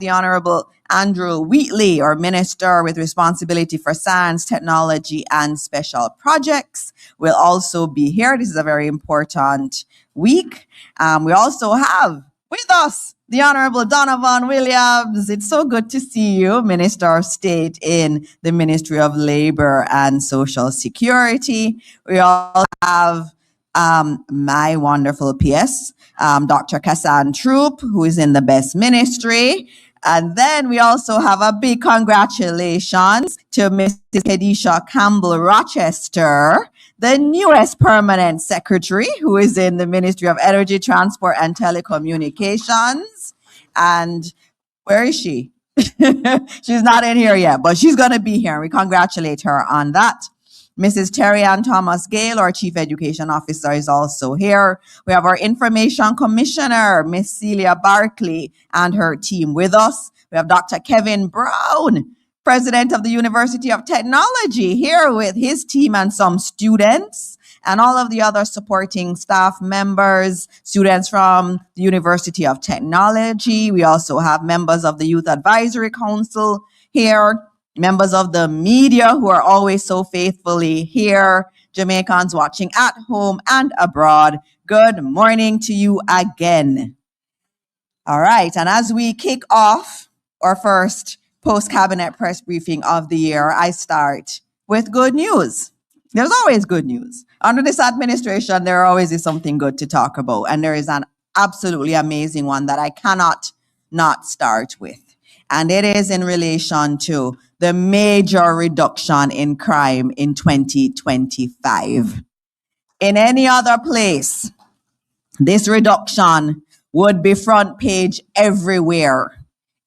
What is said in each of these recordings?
the Honorable Andrew Wheatley, our Minister with responsibility for science, technology, and special projects, will also be here. This is a very important week. We also have with us the Honorable Donovan Williams. It's so good to see you, Minister of State in the Ministry of Labor and Social Security. We also have my wonderful PS, Dr. Kassan Troop, who is in the best ministry. And then we also have a big congratulations to Mrs. Kedisha Campbell Rochester, the newest permanent secretary, who is in the Ministry of Energy, Transport, and Telecommunications. And where is she? She's not in here yet, but she's going to be here. We congratulate her on that. Mrs. Terry Ann Thomas Gale, our Chief Education Officer, is also here. We have our Information Commissioner, Miss Celia Barkley, and her team with us. We have Dr. Kevin Brown, President of the University of Technology, here with his team and some students, and all of the other supporting staff members, students from the University of Technology. We also have members of the Youth Advisory Council here, members of the media who are always so faithfully here, Jamaicans watching at home and abroad. Good morning to you again. All right, and as we kick off our first post-cabinet press briefing of the year, I start with good news. There's always good news. Under this administration, there always is something good to talk about, and there is an absolutely amazing one that I cannot not start with. And it is in relation to the major reduction in crime in 2025. In any other place, this reduction would be front page everywhere.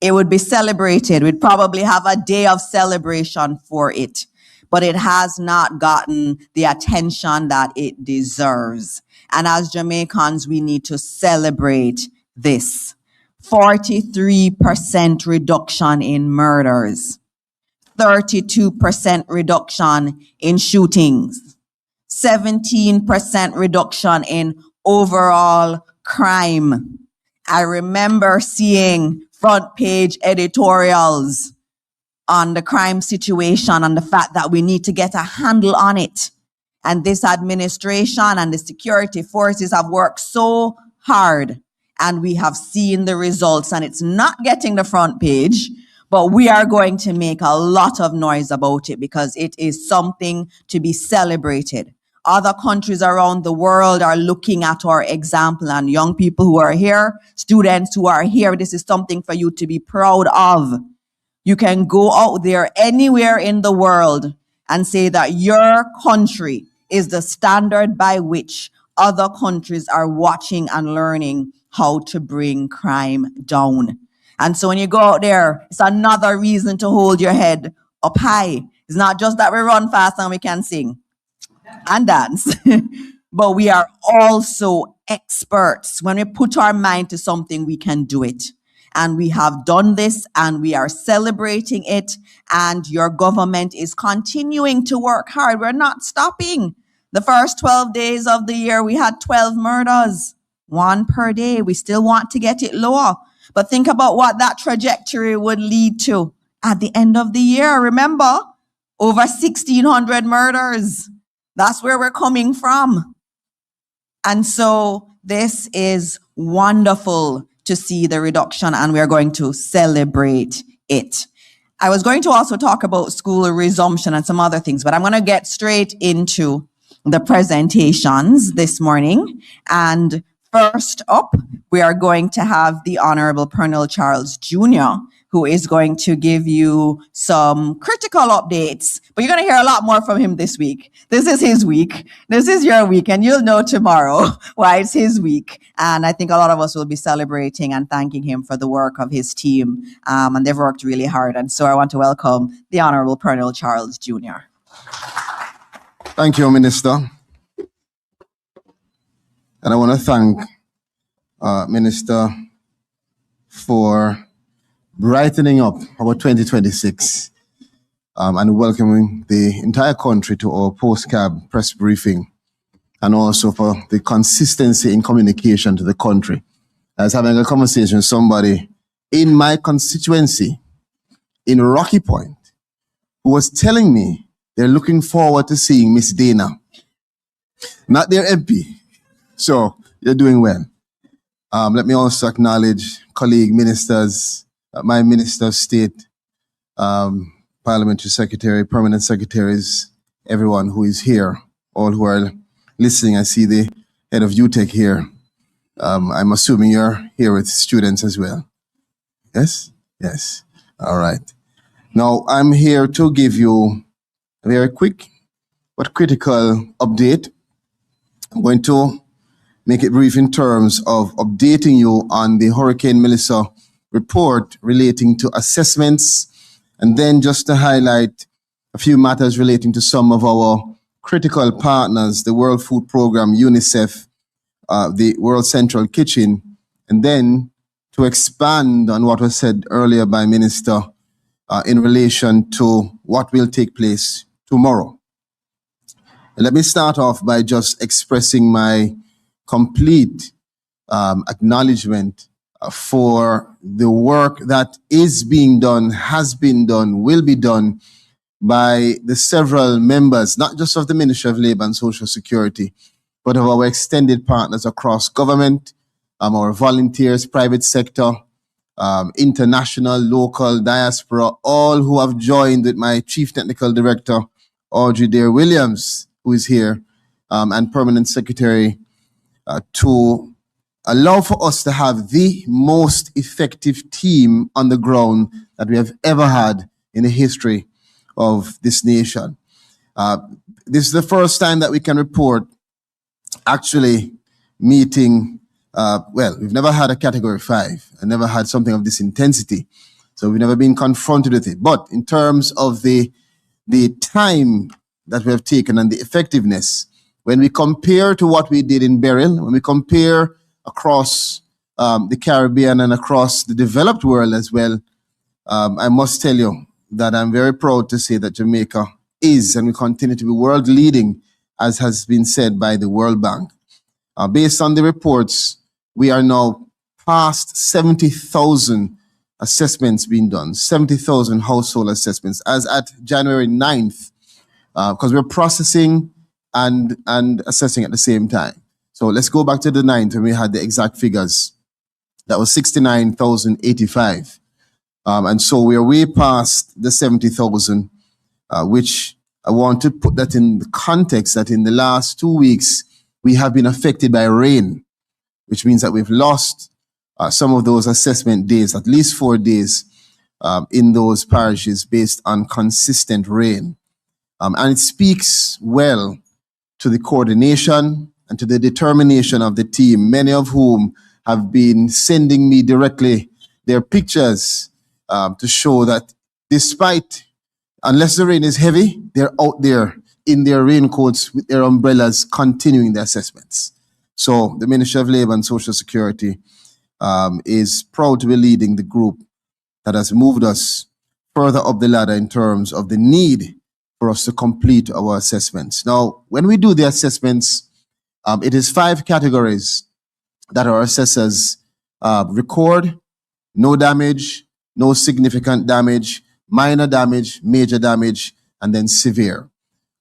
It would be celebrated. We'd probably have a day of celebration for it, but it has not gotten the attention that it deserves. And as Jamaicans, we need to celebrate this. 43% reduction in murders, 32% reduction in shootings, 17% reduction in overall crime. I remember seeing front page editorials on the crime situation and the fact that we need to get a handle on it. And this administration and the security forces have worked so hard, and we have seen the results, and it's not getting the front page, but we are going to make a lot of noise about it because it is something to be celebrated. Other countries around the world are looking at our example, and young people who are here, students who are here, this is something for you to be proud of. You can go out there anywhere in the world and say that your country is the standard by which other countries are watching and learning how to bring crime down. And so when you go out there, it's another reason to hold your head up high. It's not just that we run fast and we can sing and dance, but we are also experts. When we put our mind to something, we can do it. And we have done this, and we are celebrating it, and your government is continuing to work hard. We're not stopping. The first 12 days of the year, we had 12 murders, 1 per day. We still want to get it lower. But think about what that trajectory would lead to at the end of the year. Remember, over 1,600 murders. That's where we're coming from. And so this is wonderful to see the reduction, and we're going to celebrate it. I was going to also talk about school resumption and some other things, but I'm going to get straight into the presentations this morning. And first up, we are going to have the Honorable Pernell Charles Jr., who is going to give you some critical updates. But you're going to hear a lot more from him this week. This is his week. This is your week, and you'll know tomorrow why it's his week. And I think a lot of us will be celebrating and thanking him for the work of his team. And they've worked really hard. And so I want to welcome the Honorable Pernell Charles Jr. Thank you, Minister. And I want to thank Minister for brightening up our 2026 and welcoming the entire country to our post-cab press briefing, and also for the consistency in communication to the country. I was having a conversation with somebody in my constituency in Rocky Point who was telling me they're looking forward to seeing Miss Dana, not their MP. So you're doing well. Let me also acknowledge colleague ministers, my Minister of State, Parliamentary Secretary, Permanent Secretaries, everyone who is here, all who are listening. I see the head of UTEC here. I'm assuming you're here with students as well. Yes? Yes. All right. Now, I'm here to give you a very quick but critical update. I'm going to make it brief in terms of updating you on the Hurricane Melissa report relating to assessments, and then just to highlight a few matters relating to some of our critical partners, the World Food Programme, UNICEF, the World Central Kitchen, and then to expand on what was said earlier by Minister in relation to what will take place tomorrow. Let me start off by just expressing my complete acknowledgement for the work that is being done, has been done, will be done by the several members, not just of the Ministry of Labour and Social Security, but of our extended partners across government, our volunteers, private sector, international, local, diaspora, all who have joined with my Chief Technical Director, Audrey Dare Williams, who is here, and Permanent Secretary, to allow for us to have the most effective team on the ground that we have ever had in the history of this nation. This is the first time that we can report actually meeting, well, we've never had a Category 5 and never had something of this intensity. So we've never been confronted with it. But in terms of the time that we have taken and the effectiveness, when we compare to what we did in Beryl, when we compare across the Caribbean and across the developed world as well, I must tell you that I'm very proud to say that Jamaica is and will continue to be world leading, as has been said by the World Bank. Based on the reports, we are now past 70,000 assessments being done, 70,000 household assessments, as at January 9th, because we're processing and assessing at the same time. So let's go back to the 9th when we had the exact figures. That was 69,085. And so we are way past the 70,000, which I want to put that in the context that in the last 2 weeks, we have been affected by rain, which means that we've lost some of those assessment days, at least 4 days in those parishes based on consistent rain. And it speaks well to the coordination and to the determination of the team, many of whom have been sending me directly their pictures to show that despite, unless the rain is heavy, they're out there in their raincoats with their umbrellas continuing the assessments. So the Ministry of Labour and Social Security is proud to be leading the group that has moved us further up the ladder in terms of the need for us to complete our assessments. Now, when we do the assessments, it is 5 categories that our assessors record: no damage, no significant damage, minor damage, major damage, and then severe.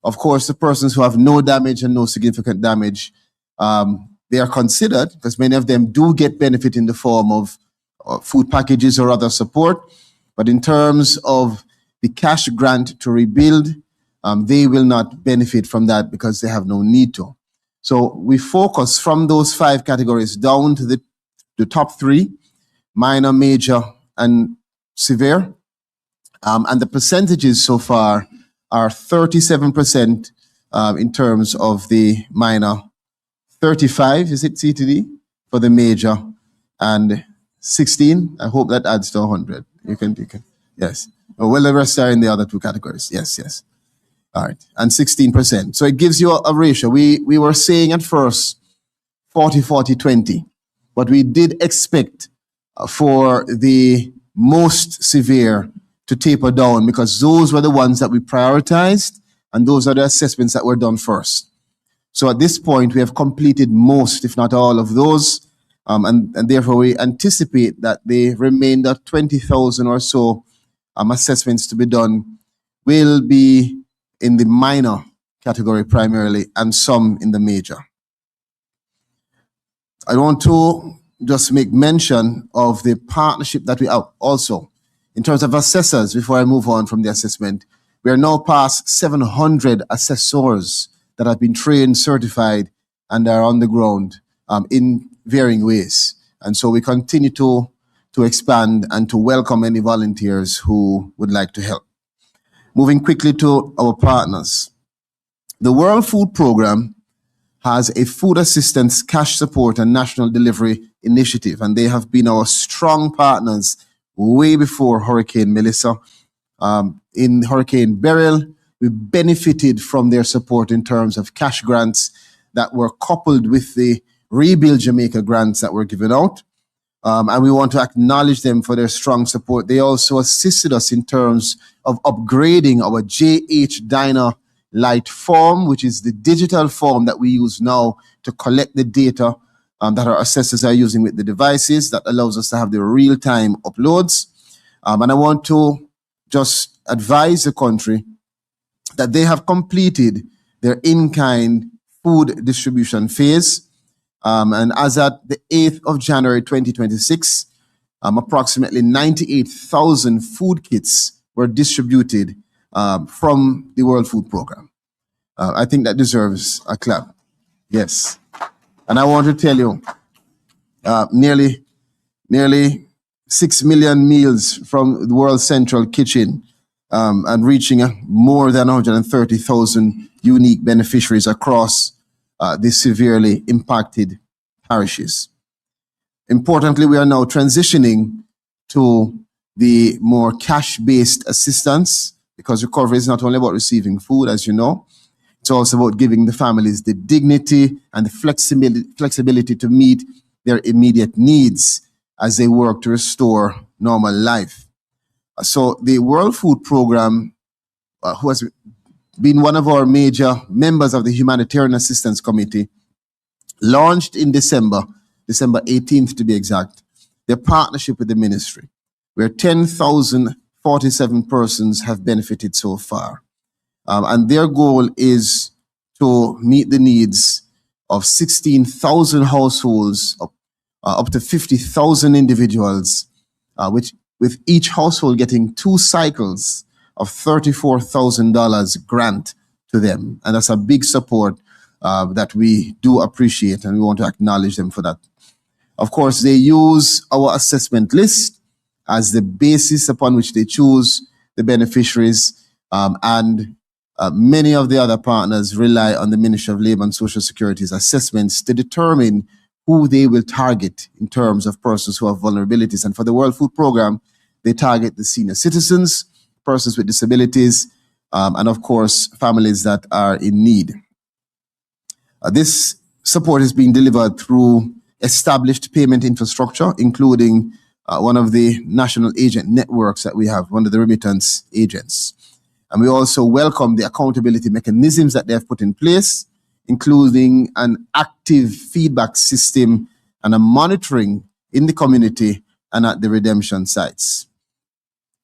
Of course, the persons who have no damage and no significant damage, they are considered, because many of them do get benefit in the form of food packages or other support. But in terms of the cash grant to rebuild, they will not benefit from that because they have no need to. So we focus from those 5 categories down to the top 3, minor, major, and severe. And the percentages so far are 37% in terms of the minor, 35, is it CTD, for the major, and 16. I hope that adds to 100. You can, yes. Well, the rest are in the other 2 categories. Yes. All right, and 16%. So it gives you a ratio. We were saying at first 40-40-20, but we did expect for the most severe to taper down because those were the ones that we prioritized and those are the assessments that were done first. So at this point, we have completed most, if not all of those, and therefore we anticipate that the remainder 20,000 or so assessments to be done will be in the minor category primarily, and some in the major. I want to just make mention of the partnership that we have also in terms of assessors. Before I move on from the assessment, we are now past 700 assessors that have been trained, certified, and are on the ground in varying ways. And so we continue to expand and to welcome any volunteers who would like to help. Moving quickly to our partners. The World Food Programme has a food assistance, cash support, and national delivery initiative, and they have been our strong partners way before Hurricane Melissa. In Hurricane Beryl, we benefited from their support in terms of cash grants that were coupled with the Rebuild Jamaica grants that were given out. And we want to acknowledge them for their strong support. They also assisted us in terms of upgrading our JH Diner Lite form, which is the digital form that we use now to collect the data that our assessors are using with the devices. That allows us to have the real-time uploads. And I want to just advise the country that they have completed their in-kind food distribution phase. And as at the 8th of January 2026, approximately 98,000 food kits were distributed from the World Food Programme. I think that deserves a clap. Yes. And I want to tell you, nearly 6 million meals from the World Central Kitchen and reaching more than 130,000 unique beneficiaries across the severely impacted parishes. Importantly, we are now transitioning to the more cash-based assistance, because recovery is not only about receiving food, as you know, it's also about giving the families the dignity and the flexibility to meet their immediate needs as they work to restore normal life. So the World Food Programme, who has been one of our major members of the Humanitarian Assistance Committee, launched in December 18th to be exact, their partnership with the ministry, where 10,047 persons have benefited so far. And their goal is to meet the needs of 16,000 households, up to 50,000 individuals, with each household getting 2 cycles of $34,000 grant to them. And that's a big support that we do appreciate, and we want to acknowledge them for that. Of course, they use our assessment list as the basis upon which they choose the beneficiaries, and many of the other partners rely on the Ministry of Labour and Social Security's assessments to determine who they will target in terms of persons who have vulnerabilities. And for the World Food Programme, they target the senior citizens, persons with disabilities, and of course, families that are in need. This support is being delivered through established payment infrastructure, including one of the national agent networks that we have, one of the remittance agents. And we also welcome the accountability mechanisms that they have put in place, including an active feedback system and a monitoring in the community and at the redemption sites.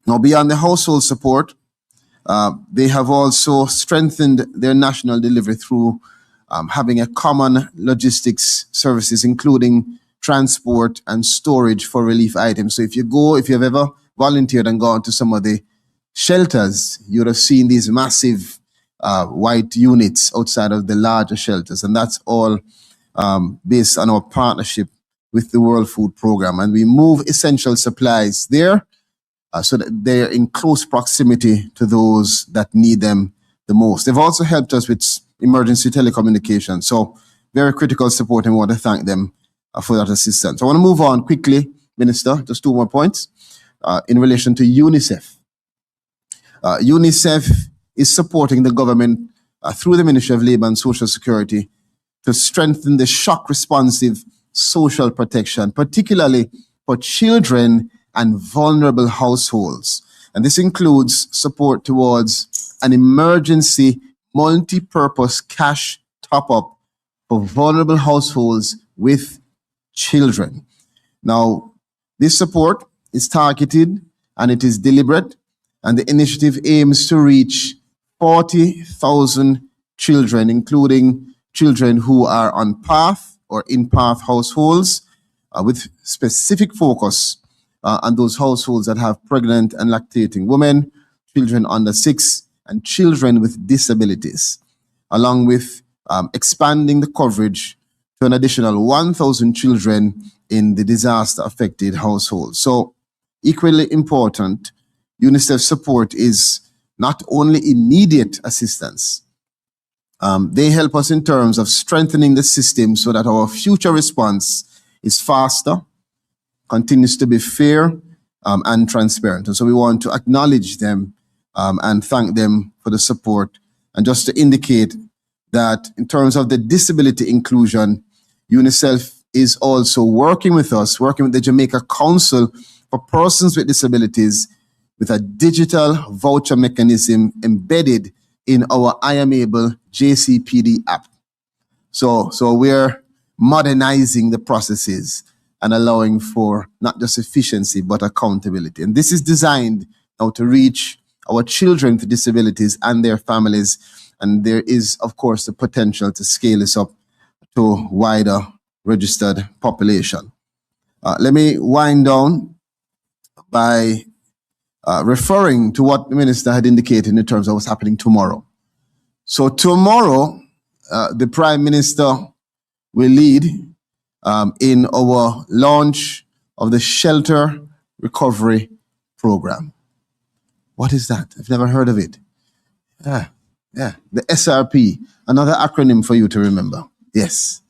Now, beyond the household support, they have also strengthened their national delivery through having a common logistics services, including transport and storage for relief items. So if you've ever volunteered and gone to some of the shelters, you would have seen these massive white units outside of the larger shelters. And that's all based on our partnership with the World Food Programme. And we move essential supplies there so that they're in close proximity to those that need them the most. They've also helped us with emergency telecommunications. So very critical support, and we want to thank them for that assistance. I want to move on quickly, Minister, just 2 more points in relation to UNICEF. UNICEF is supporting the government through the Ministry of Labour and Social Security to strengthen the shock responsive social protection, particularly for children and vulnerable households. And this includes support towards an emergency multi-purpose cash top-up for vulnerable households with children. Now, this support is targeted and it is deliberate, and the initiative aims to reach 40,000 children, including children who are on path or in path households, with specific focus on those households that have pregnant and lactating women, children under 6, and children with disabilities, along with expanding the coverage to an additional 1,000 children in the disaster-affected households. So, equally important, UNICEF support is not only immediate assistance. They help us in terms of strengthening the system so that our future response is faster, continues to be fair, and transparent. And so we want to acknowledge them and thank them for the support. And just to indicate that in terms of the disability inclusion, UNICEF is also working with us, working with the Jamaica Council for Persons with Disabilities, with a digital voucher mechanism embedded in our I Am Able JCPD app. So we're modernizing the processes and allowing for not just efficiency, but accountability. And this is designed now to reach our children with disabilities and their families. And there is, of course, the potential to scale this up to wider registered population. Let me wind down by referring to what the minister had indicated in terms of what's happening tomorrow. So tomorrow, the Prime Minister will lead in our launch of the Shelter Recovery Program. What is that? I've never heard of it. The SRP, another acronym for you to remember. Yes.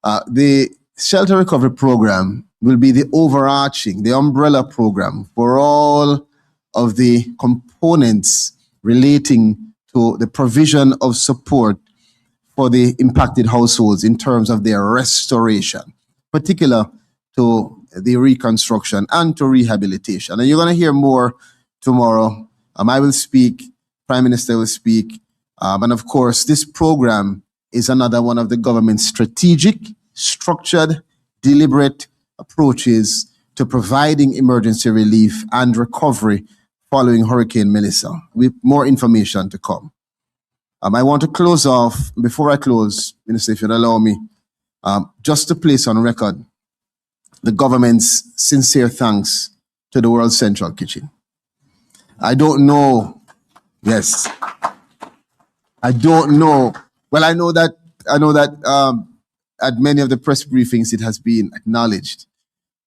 The Shelter Recovery Program will be the overarching, the umbrella program for all of the components relating to the provision of support for the impacted households in terms of their restoration, particular to the reconstruction and to rehabilitation. And you're going to hear more tomorrow. I will speak, Prime Minister will speak. And of course, this program is another one of the government's strategic, structured, deliberate approaches to providing emergency relief and recovery following Hurricane Melissa, with more information to come. I want to close off, before I close, Minister, if you'd allow me, just to place on record the government's sincere thanks to the World Central Kitchen. I don't know, yes, I don't know. Well, I know that at many of the press briefings it has been acknowledged,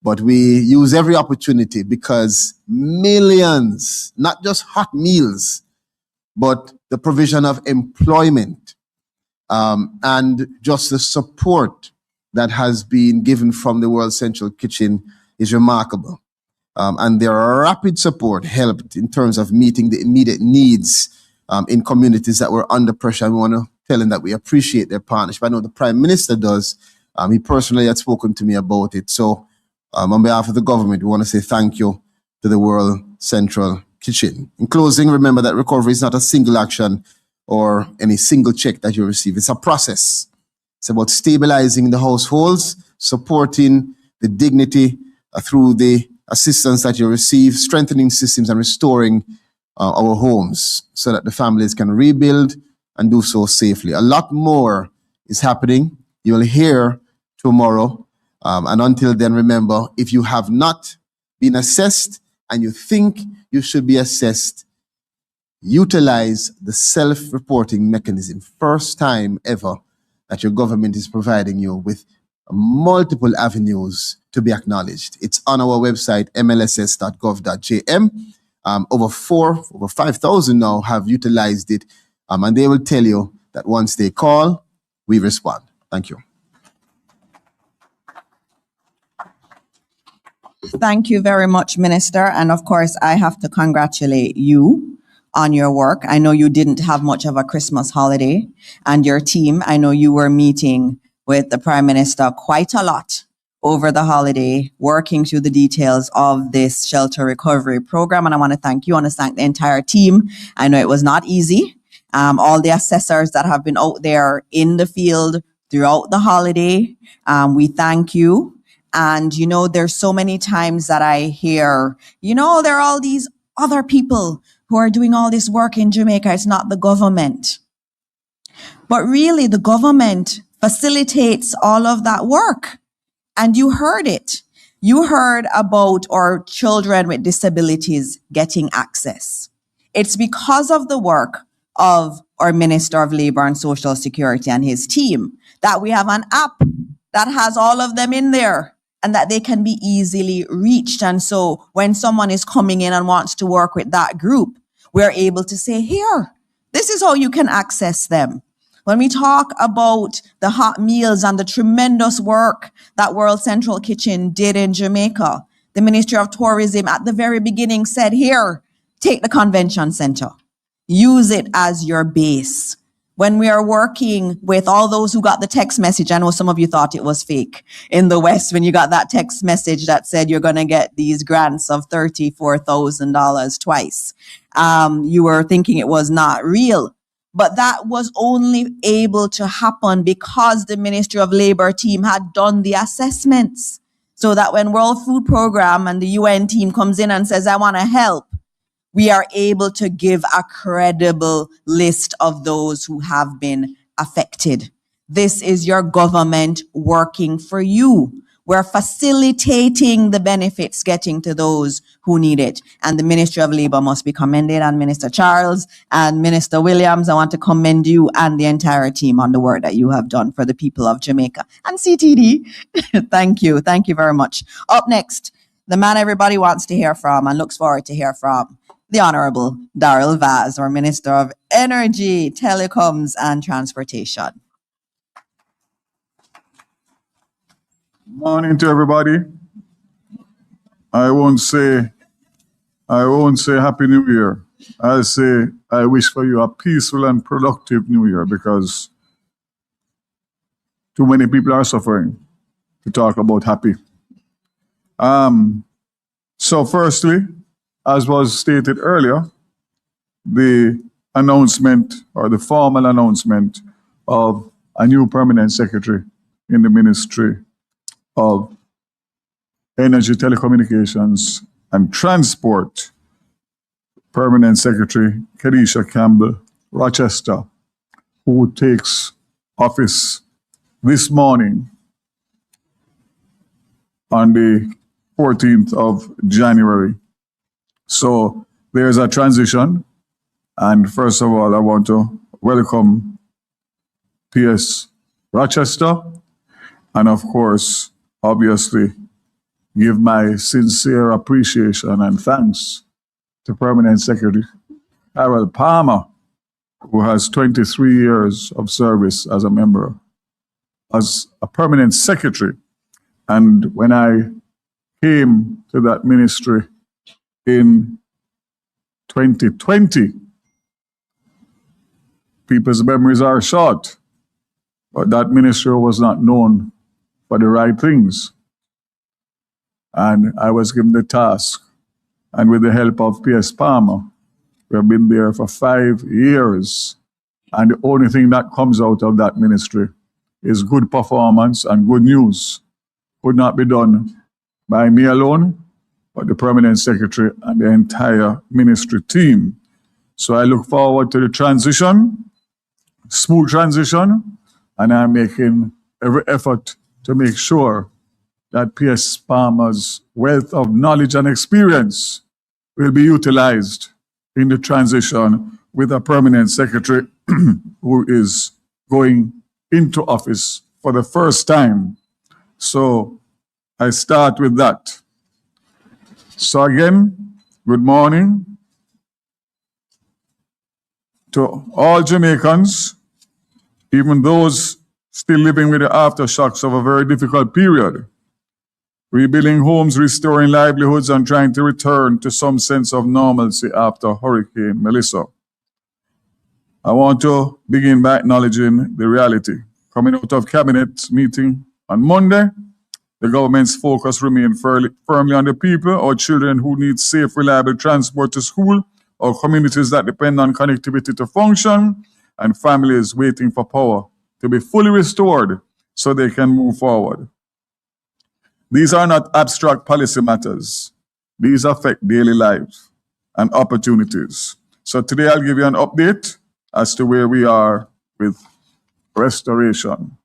but we use every opportunity because millions, not just hot meals, but the provision of employment and just the support that has been given from the World Central Kitchen is remarkable. And their rapid support helped in terms of meeting the immediate needs in communities that were under pressure. And we want to tell them that we appreciate their partnership. I know the Prime Minister does. He personally had spoken to me about it. So on behalf of the government, we want to say thank you to the World Central Kitchen. In closing, remember that recovery is not a single action or any single check that you receive. It's a process. It's about stabilizing the households, supporting the dignity through the assistance that you receive, strengthening systems and restoring our homes so that the families can rebuild and do so safely. A lot more is happening. You will hear tomorrow. And until then, remember, if you have not been assessed and you think you should be assessed, utilize the self-reporting mechanism. First time ever that your government is providing you with multiple avenues to be acknowledged. It's on our website, mlss.gov.jm. Over 5,000 now have utilized it, and they will tell you that once they call, we respond. Thank you. Thank you very much, Minister. And of course, I have to congratulate you on your work. I know you didn't have much of a Christmas holiday, and your team, I know you were meeting with the Prime Minister quite a lot over the holiday, working through the details of this shelter recovery program. And I want to thank you. I want to thank the entire team. I know it was not easy. All the assessors that have been out there in the field throughout the holiday, we thank you. And, there's so many times that I hear, there are all these other people who are doing all this work in Jamaica. It's not the government. But really, the government facilitates all of that work. And you heard it. You heard about our children with disabilities getting access. It's because of the work of our Minister of Labour and Social Security and his team that we have an app that has all of them in there and that they can be easily reached. And so when someone is coming in and wants to work with that group, we're able to say, here, this is how you can access them. When we talk about the hot meals and the tremendous work that World Central Kitchen did in Jamaica, the Ministry of Tourism at the very beginning said, here, take the convention center. Use it as your base. When we are working with all those who got the text message, I know some of you thought it was fake in the West when you got that text message that said you're going to get these grants of $34,000 twice. You were thinking it was not real. But that was only able to happen because the Ministry of Labour team had done the assessments. So that when World Food Programme and the UN team comes in and says, I want to help, we are able to give a credible list of those who have been affected. This is your government working for you. We're facilitating the benefits getting to those who need it. And the Ministry of Labour must be commended. And Minister Charles and Minister Williams, I want to commend you and the entire team on the work that you have done for the people of Jamaica. And CTD, thank you. Thank you very much. Up next, the man everybody wants to hear from and looks forward to hear from, the Honourable Darrell Vaz, our Minister of Energy, Telecoms and Transportation. Morning to everybody. I won't say Happy New Year. I'll say I wish for you a peaceful and productive New Year because too many people are suffering to talk about happy. So firstly, as was stated earlier, the announcement or the formal announcement of a new permanent secretary in the Ministry of Energy, Telecommunications and Transport, Permanent Secretary Kedisha Campbell Rochester, who takes office this morning on the 14th of January. So there's a transition. And first of all, I want to welcome PS Rochester and of course, obviously, give my sincere appreciation and thanks to Permanent Secretary Harold Palmer, who has 23 years of service as a member, as a permanent secretary. And when I came to that ministry in 2020, people's memories are short, but that ministry was not known for the right things. And I was given the task, and with the help of P.S. Palmer, we have been there for 5 years. And the only thing that comes out of that ministry is good performance and good news. Could not be done by me alone, but the permanent secretary and the entire ministry team. So I look forward to the transition, smooth transition, and I'm making every effort to make sure that P.S. Palmer's wealth of knowledge and experience will be utilized in the transition with a permanent secretary who is going into office for the first time. So I start with that. So again, good morning to all Jamaicans, even those still living with the aftershocks of a very difficult period. Rebuilding homes, restoring livelihoods, and trying to return to some sense of normalcy after Hurricane Melissa. I want to begin by acknowledging the reality. Coming out of Cabinet meeting on Monday, the government's focus remained firmly on the people, our children who need safe, reliable transport to school, our communities that depend on connectivity to function, and families waiting for power to be fully restored so they can move forward. These are not abstract policy matters. These affect daily life and opportunities. So today I'll give you an update as to where we are with restoration.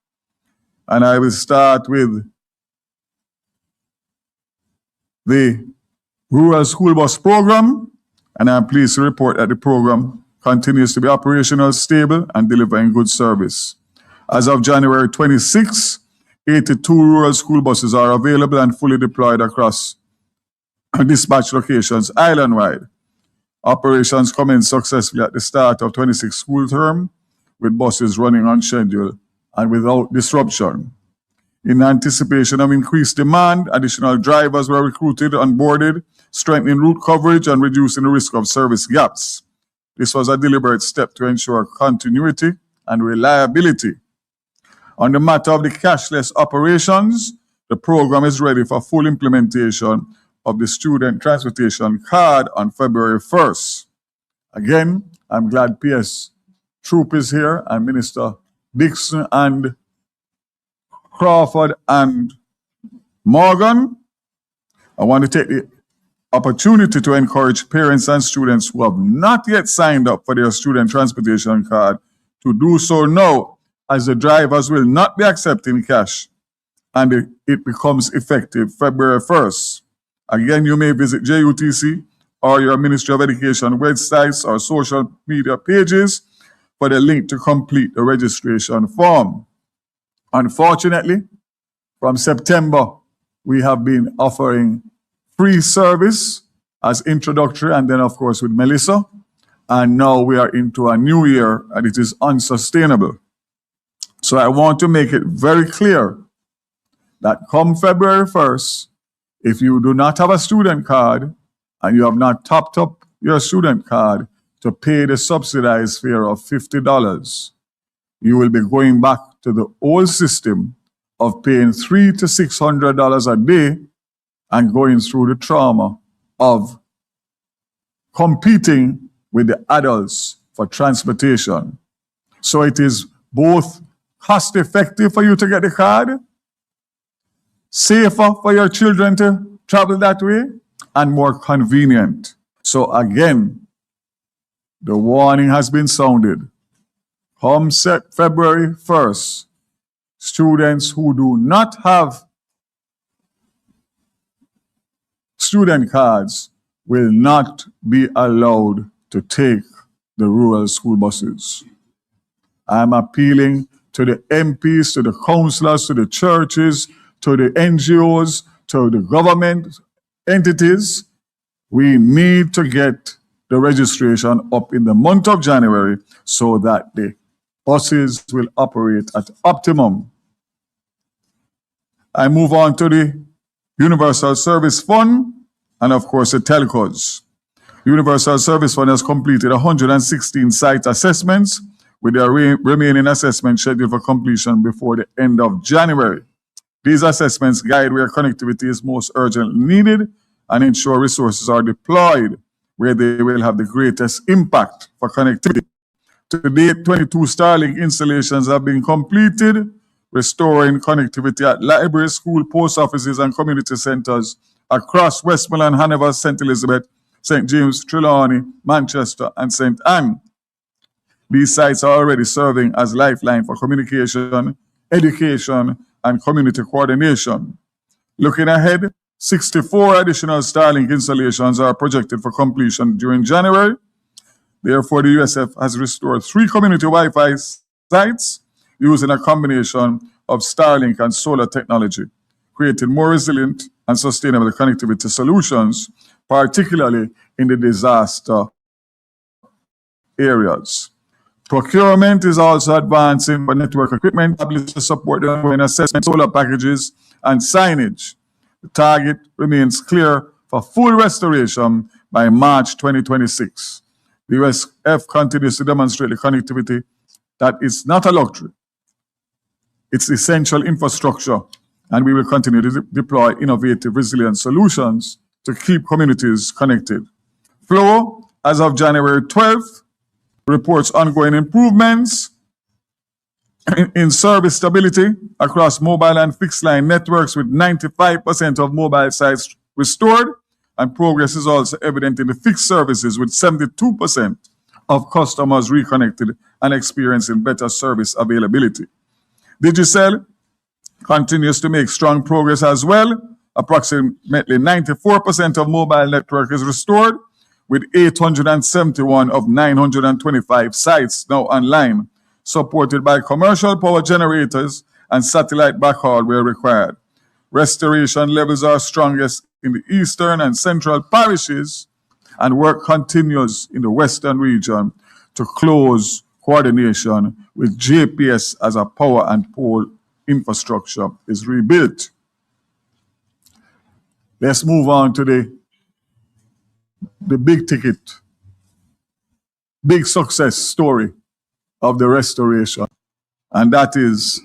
And I will start with the Rural School Bus Program, and I'm pleased to report that the program continues to be operational, stable, and delivering good service. As of January 26, 82 rural school buses are available and fully deployed across dispatch locations island-wide. Operations commenced successfully at the start of 26 school term, with buses running on schedule and without disruption. In anticipation of increased demand, additional drivers were recruited and boarded, strengthening route coverage and reducing the risk of service gaps. This was a deliberate step to ensure continuity and reliability. On the matter of the cashless operations, the program is ready for full implementation of the student transportation card on February 1st. Again, I'm glad PS Troop is here and Minister Dixon and Crawford and Morgan. I want to take the opportunity to encourage parents and students who have not yet signed up for their student transportation card to do so now, as the drivers will not be accepting cash and it becomes effective February 1st. Again, you may visit JUTC or your Ministry of Education websites or social media pages for the link to complete the registration form. Unfortunately, from September, we have been offering free service as introductory, and then of course with Melissa, and now we are into a new year and it is unsustainable. So I want to make it very clear that come February 1st, if you do not have a student card and you have not topped up your student card to pay the subsidized fare of $50, you will be going back to the old system of paying $300 to $600 a day and going through the trauma of competing with the adults for transportation. So it is both cost effective for you to get the card, safer for your children to travel that way, and more convenient. So again, the warning has been sounded. Come February 1st, students who do not have student cards will not be allowed to take the rural school buses. I'm appealing to the MPs, to the councillors, to the churches, to the NGOs, to the government entities. We need to get the registration up in the month of January so that the buses will operate at optimum. I move on to the Universal Service Fund and of course the telcos. Universal Service Fund has completed 116 site assessments with their remaining assessment scheduled for completion before the end of January. These assessments guide where connectivity is most urgently needed and ensure resources are deployed where they will have the greatest impact for connectivity. To date, 22 Starlink installations have been completed, restoring connectivity at libraries, school, post offices, and community centers across Westmoreland, Hanover, St. Elizabeth, St. James, Trelawney, Manchester, and St. Anne. These sites are already serving as lifeline for communication, education, and community coordination. Looking ahead, 64 additional Starlink installations are projected for completion during January. Therefore, the USF has restored 3 community Wi-Fi sites using a combination of Starlink and solar technology, creating more resilient and sustainable connectivity solutions, particularly in the disaster areas. Procurement is also advancing for network equipment, tablets to support the ongoing assessment, solar packages, and signage. The target remains clear for full restoration by March 2026. The USF continues to demonstrate the connectivity that is not a luxury. It's essential infrastructure, and we will continue to deploy innovative, resilient solutions to keep communities connected. Flow, as of January 12th, reports ongoing improvements in service stability across mobile and fixed line networks, with 95% of mobile sites restored, and progress is also evident in the fixed services, with 72% of customers reconnected and experiencing better service availability. Digicel continues to make strong progress as well. Approximately 94% of mobile network is restored, with 871 of 925 sites now online, supported by commercial power generators and satellite backhaul where required. Restoration levels are strongest in the eastern and central parishes, and work continues in the western region to close coordination with JPS as a power and pole infrastructure is rebuilt. Let's move on to the big ticket, big success story of the restoration, and that is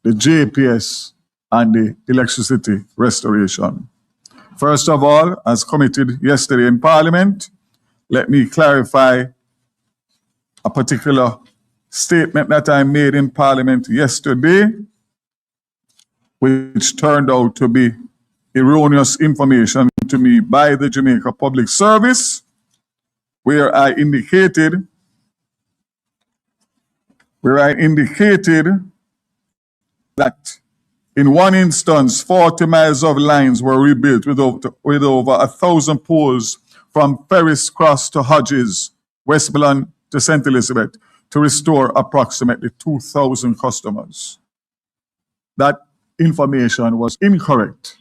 the JPS and the electricity restoration. First of all, as committed yesterday in Parliament, let me clarify a particular statement that I made in Parliament yesterday, which turned out to be erroneous information to me by the Jamaica Public Service, where I indicated that in one instance, 40 miles of lines were rebuilt with over 1,000 poles from Ferris Cross to Hodges, Westmoreland to St. Elizabeth, to restore approximately 2,000 customers. That information was incorrect.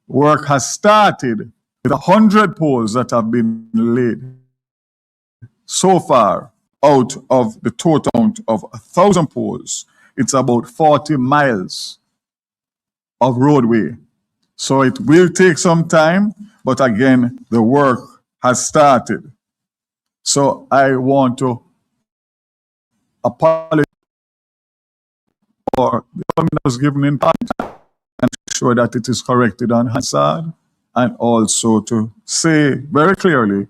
Work has started with 100 poles that have been laid so far out of the total count of 1,000 poles. It's about 40 miles of roadway. So it will take some time, but again, the work has started. So I want to apologize for the comment that was given in part and ensure that it is corrected on Hansard, and also to say very clearly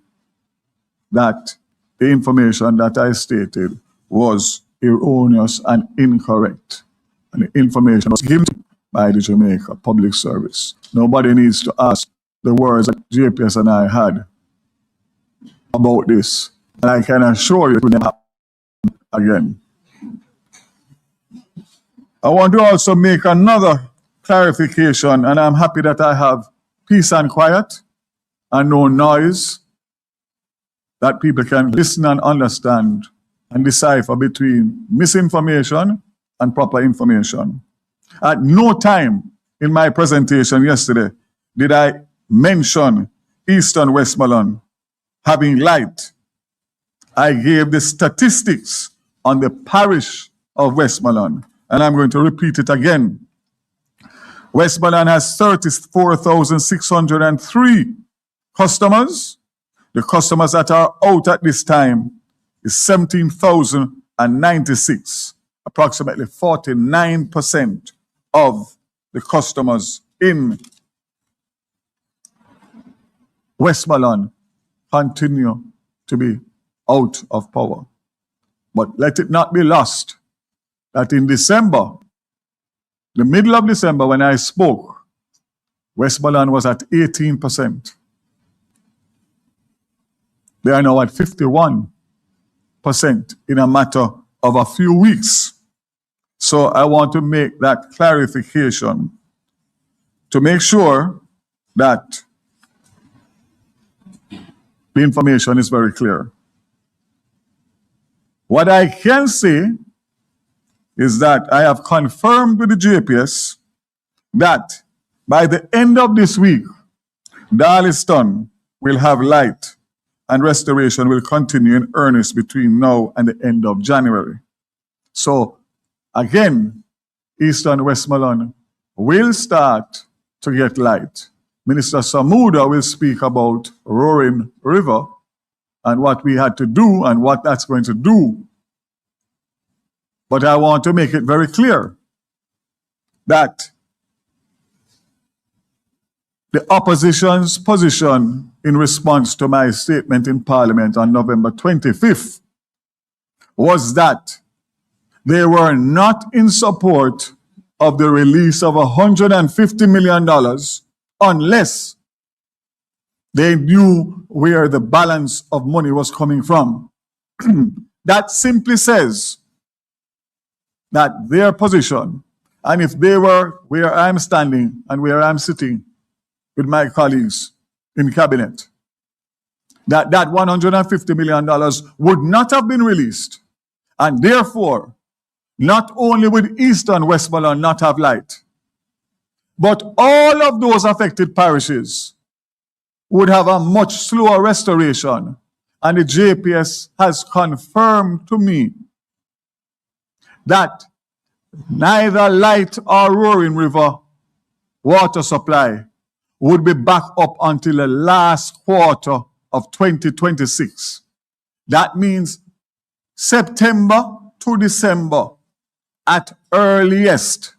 that the information that I stated was erroneous and incorrect. And the information was given by the Jamaica Public Service. Nobody needs to ask the words that JPS and I had about this. And I can assure you it will never happen again. I want to also make another clarification, and I'm happy that I have peace and quiet and no noise, that people can listen and understand and decipher between misinformation and proper information. At no time in my presentation yesterday did I mention Eastern Westmoreland having light. I gave the statistics on the parish of Westmoreland, and I'm going to repeat it again. Westmoreland has 34,603 customers. The customers that are out at this time is 17,096, approximately 49% of the customers in Westmoreland continue to be out of power. But let it not be lost that in December, the middle of December when I spoke, Westmoreland was at 18%. They are now at 51% in a matter of a few weeks. So I want to make that clarification to make sure that the information is very clear. What I can say is that I have confirmed with the JPS that by the end of this week, Darlington will have light and restoration will continue in earnest between now and the end of January. So again, Eastern Westmoreland will start to get light. Minister Samuda will speak about Roaring River and what we had to do and what that's going to do. But I want to make it very clear that the opposition's position in response to my statement in Parliament on November 25th was that they were not in support of the release of $150 million unless they knew where the balance of money was coming from. That simply says that their position, and if they were where I'm standing and where I'm sitting with my colleagues in cabinet, that $150 million would not have been released. And therefore, not only would East and Westmoreland not have light, but all of those affected parishes would have a much slower restoration. And the JPS has confirmed to me that neither Light or Roaring River water supply would be back up until the last quarter of 2026. That means September to December at earliest.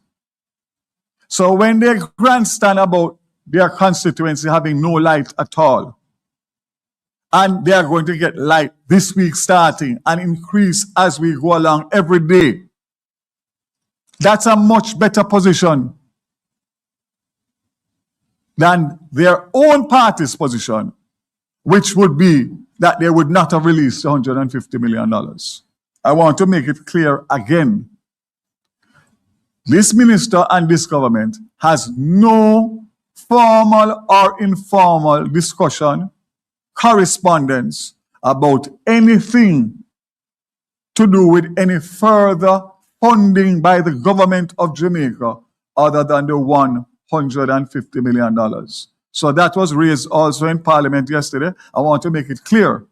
So when they grandstand about their constituency having no light at all, and they are going to get light this week starting and increase as we go along every day, that's a much better position than their own party's position, which would be that they would not have released $150 million. I want to make it clear again. This minister and this government has no formal or informal discussion, correspondence about anything to do with any further funding by the government of Jamaica other than the $150 million. So that was raised also in Parliament yesterday. I want to make it clear.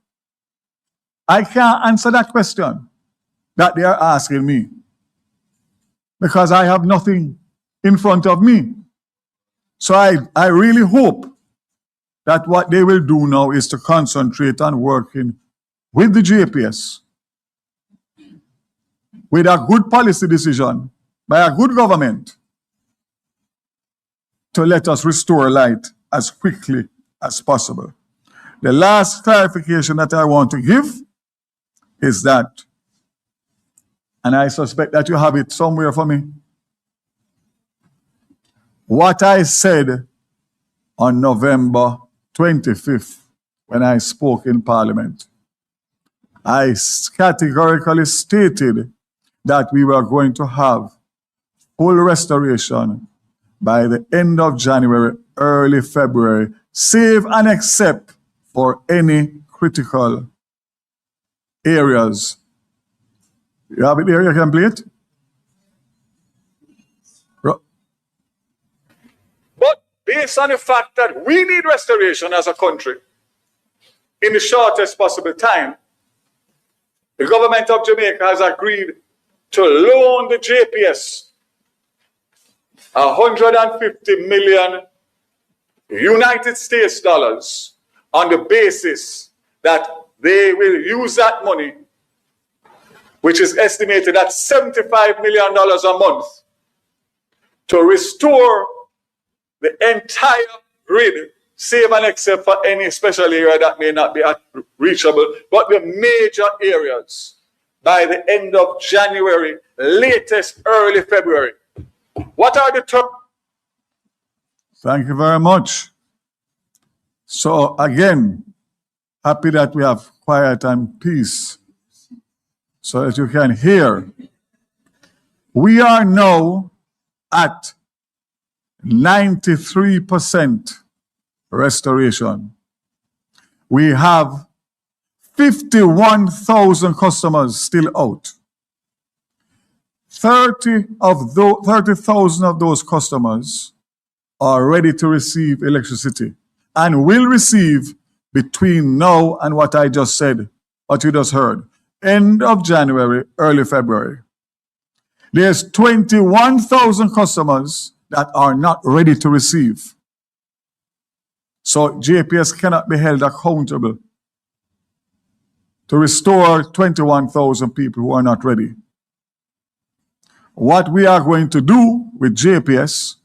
I can't answer that question that they are asking me because I have nothing in front of me. So I really hope that what they will do now is to concentrate on working with the JPS, with a good policy decision by a good government to let us restore light as quickly as possible. The last clarification that I want to give is that, and I suspect that you have it somewhere for me, what I said on November 25th when I spoke in Parliament, I categorically stated that we were going to have full restoration by the end of January, early February, save and except for any critical areas. You have it there, you can play it? But based on the fact that we need restoration as a country in the shortest possible time, the government of Jamaica has agreed to loan the JPS $150 million United States dollars on the basis that they will use that money, which is estimated at $75 million a month, to restore the entire grid, save and except for any special area that may not be reachable, but the major areas by the end of January, latest early February. What are the terms? Thank you very much. So again, happy that we have quiet and peace so that you can hear. We are now at 93% restoration. We have 51,000 customers still out. 30,000 of those customers are ready to receive electricity and will receive between now and what I just said, what you just heard, end of January, early February. There's 21,000 customers that are not ready to receive. So JPS cannot be held accountable to restore 21,000 people who are not ready. What we are going to do with JPS,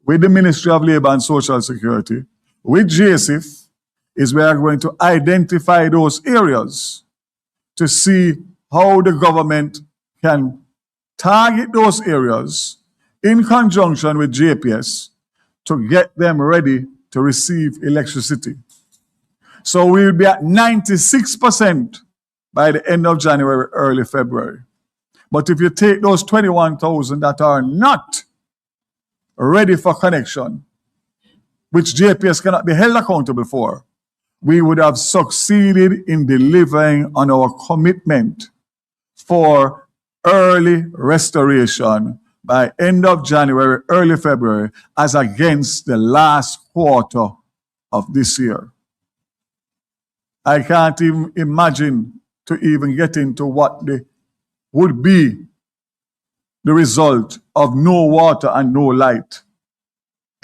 with the Ministry of Labor and Social Security, with JSIF, is we are going to identify those areas to see how the government can target those areas in conjunction with JPS to get them ready to receive electricity. So we will be at 96% by the end of January, early February. But if you take those 21,000 that are not ready for connection, which JPS cannot be held accountable for, we would have succeeded in delivering on our commitment for early restoration by end of January, early February, as against the last quarter of this year. I can't even imagine to even get into what would be the result of no water and no light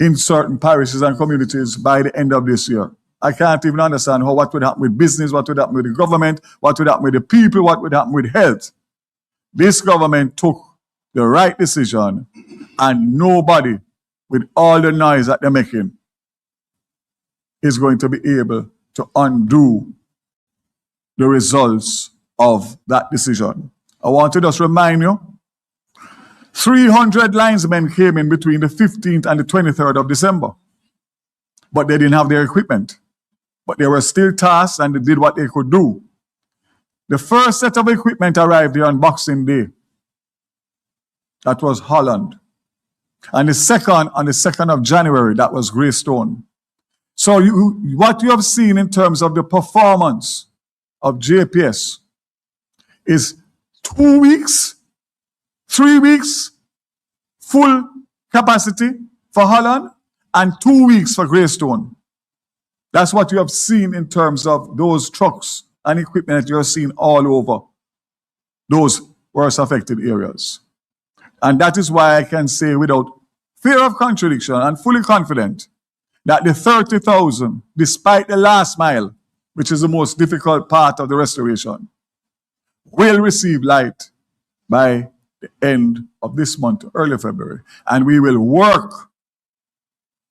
in certain parishes and communities by the end of this year. I can't even understand what would happen with business, what would happen with the government, what would happen with the people, what would happen with health. This government took the right decision, and nobody, with all the noise that they're making, is going to be able to undo the results of that decision. I want to just remind you, 300 linesmen came in between the 15th and the 23rd of December, but they didn't have their equipment. But they were still tasked and they did what they could do. The first set of equipment arrived here on Boxing Day. That was Holland. And the second, on the 2nd of January, that was Greystone. So what you have seen in terms of the performance of JPS is 2 weeks, 3 weeks, full capacity for Holland, and 2 weeks for Greystone. That's what you have seen in terms of those trucks and equipment that you have seen all over those worst affected areas. And that is why I can say without fear of contradiction and fully confident that the 30,000, despite the last mile, which is the most difficult part of the restoration, will receive light by the end of this month, early February. And we will work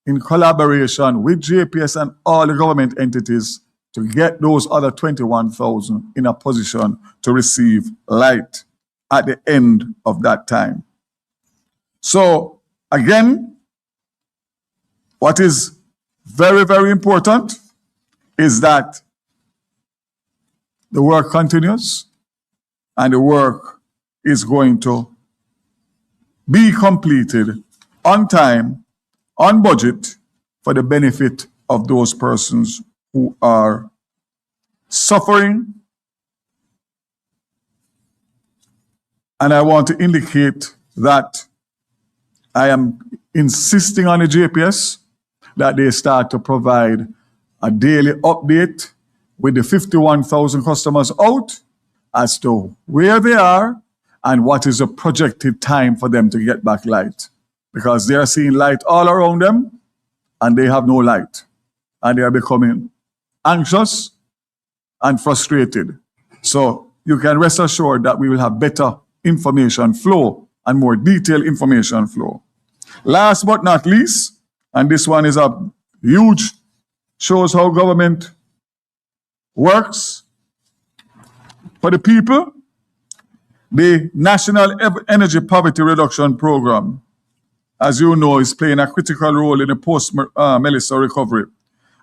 in collaboration with JPS and all the government entities to get those other 21,000 in a position to receive light at the end of that time. So, again, what is very, very important is that the work continues and the work is going to be completed on time, on budget, for the benefit of those persons who are suffering. And I want to indicate that I am insisting on the JPS that they start to provide a daily update with the 51,000 customers out as to where they are and what is the projected time for them to get back light. Because they are seeing light all around them and they have no light. And they are becoming anxious and frustrated. So you can rest assured that we will have better information flow and more detailed information flow. Last but not least, and this one is a huge, shows how government works for the people, the National Energy Poverty Reduction Program, as you know, is playing a critical role in the post-Melissa recovery.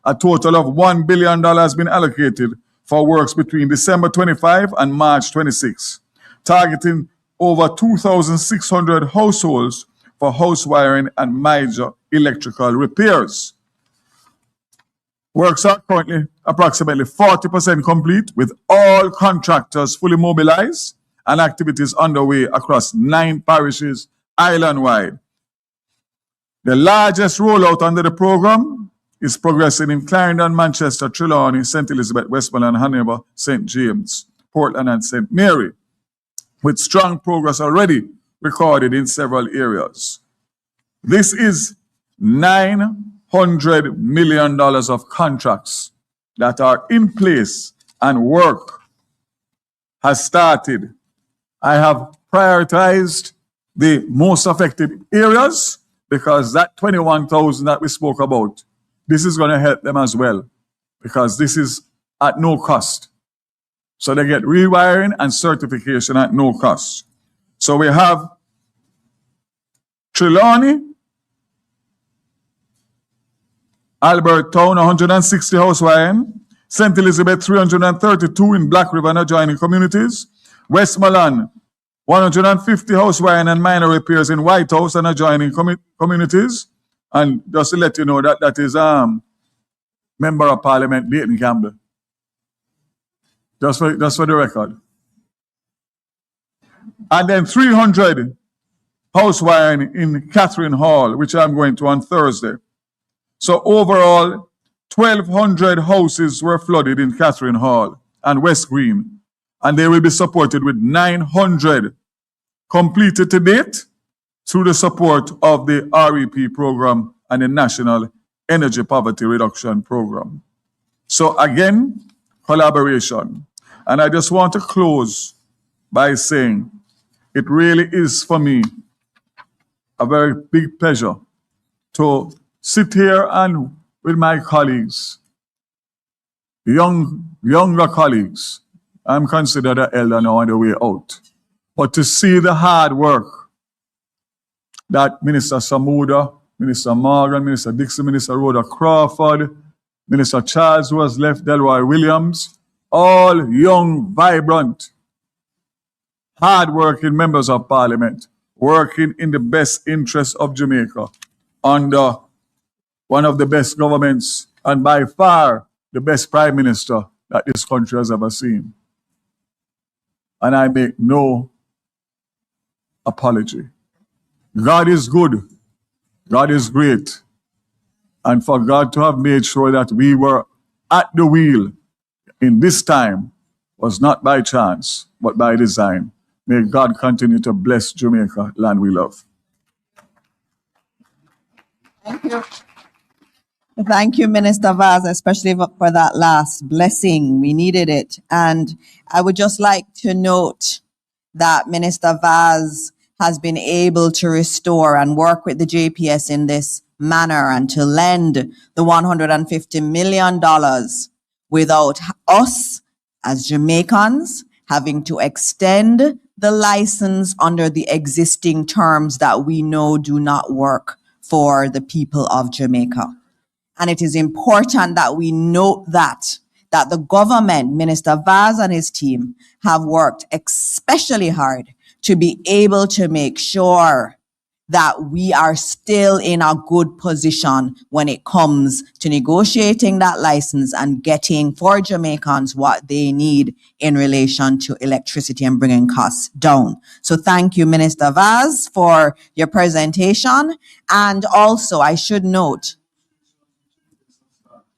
A total of $1 billion has been allocated for works between December 25 and March 26, targeting over 2,600 households for house wiring and major electrical repairs. Works are currently approximately 40% complete, with all contractors fully mobilized and activities underway across 9 parishes island-wide. The largest rollout under the program is progressing in Clarendon, Manchester, Trelawney, St. Elizabeth, Westmoreland, Hanover, St. James, Portland, and St. Mary, with strong progress already recorded in several areas. This is $900 million of contracts that are in place and work has started. I have prioritized the most affected areas because that 21,000 that we spoke about, this is going to help them as well because this is at no cost. So they get rewiring and certification at no cost. So we have Trelawney, Albert Town, 160 house wiring, St. Elizabeth, 332 in Black River and adjoining communities, Westmoreland, 150 house wiring and minor repairs in White House and adjoining communities. And just to let you know that is Member of Parliament Leighton Campbell. Just for the record. And then 300 house wiring in Catherine Hall, which I'm going to on Thursday. So overall, 1,200 houses were flooded in Catherine Hall and West Green, and they will be supported with 900 completed to date through the support of the REP program and the National Energy Poverty Reduction Program. So again, collaboration. And I just want to close by saying it really is for me a very big pleasure to sit here and with my colleagues, younger colleagues. I'm considered an elder now on the way out. But to see the hard work that Minister Samuda, Minister Morgan, Minister Dixon, Minister Rhoda Crawford, Minister Charles, who has left, Delroy Williams, all young, vibrant, hard-working members of Parliament, working in the best interest of Jamaica under one of the best governments and by far the best Prime Minister that this country has ever seen. And I make no apology. God is good. God is great. And for God to have made sure that we were at the wheel in this time was not by chance, but by design. May God continue to bless Jamaica, land we love. Thank you. Thank you, Minister Vaz, especially for that last blessing. We needed it. And I would just like to note that Minister Vaz has been able to restore and work with the JPS in this manner and to lend the $150 million without us as Jamaicans having to extend the license under the existing terms that we know do not work for the people of Jamaica. And it is important that we note that the government, Minister Vaz and his team, have worked especially hard to be able to make sure that we are still in a good position when it comes to negotiating that license and getting for Jamaicans what they need in relation to electricity and bringing costs down. So thank you, Minister Vaz, for your presentation. And also, I should note,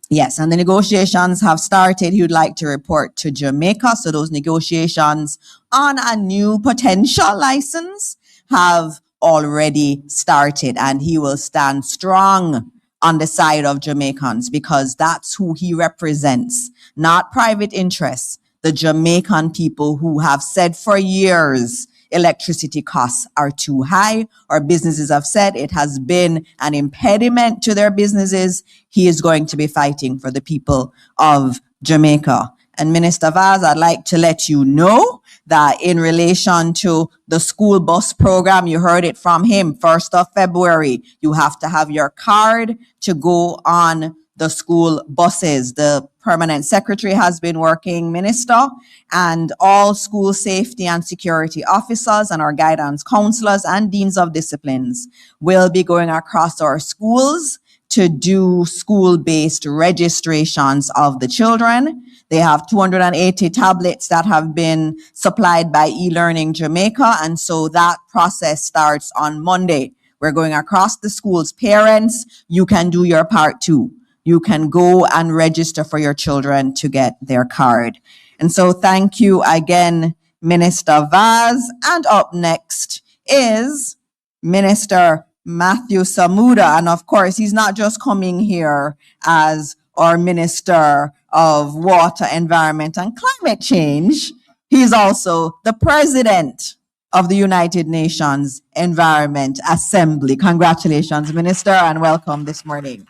yes, and the negotiations have started. He would like to report to Jamaica. So those negotiations on a new potential license have already started, and he will stand strong on the side of Jamaicans because that's who he represents, not private interests, the Jamaican people who have said for years electricity costs are too high, or businesses have said it has been an impediment to their businesses. He is going to be fighting for the people of Jamaica. And Minister Vaz, I'd like to let you know that in relation to the school bus program, you heard it from him, 1st of February, you have to have your card to go on the school buses. The permanent secretary has been working, Minister, and all school safety and security officers and our guidance counselors and deans of disciplines will be going across our schools to do school-based registrations of the children. They have 280 tablets that have been supplied by eLearning Jamaica, and so that process starts on Monday. We're going across the schools. Parents, you can do your part too. You can go and register for your children to get their card. And so thank you again, Minister Vaz. And up next is Minister Matthew Samuda. And of course, he's not just coming here as our Minister of Water, Environment and Climate Change. He's also the President of the United Nations Environment Assembly. Congratulations, Minister, and welcome this morning.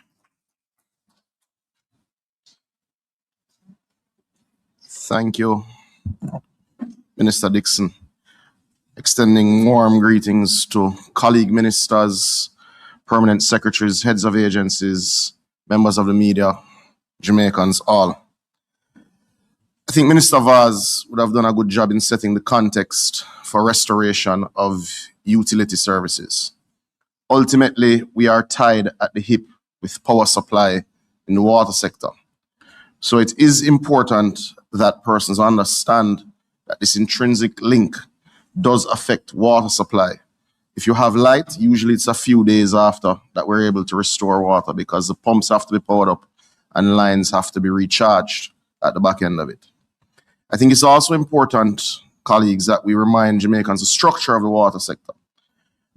Thank you, Minister Dixon. extending warm greetings to colleague ministers, permanent secretaries, heads of agencies, members of the media, Jamaicans, all. I think Minister Vaz would have done a good job in setting the context for restoration of utility services. Ultimately, we are tied at the hip with power supply in the water sector. So it is important that persons understand that this intrinsic link does affect water supply. If you have light, usually it's a few days after that we're able to restore water because the pumps have to be powered up and lines have to be recharged at the back end of it. I think it's also important, colleagues, that we remind Jamaicans the structure of the water sector,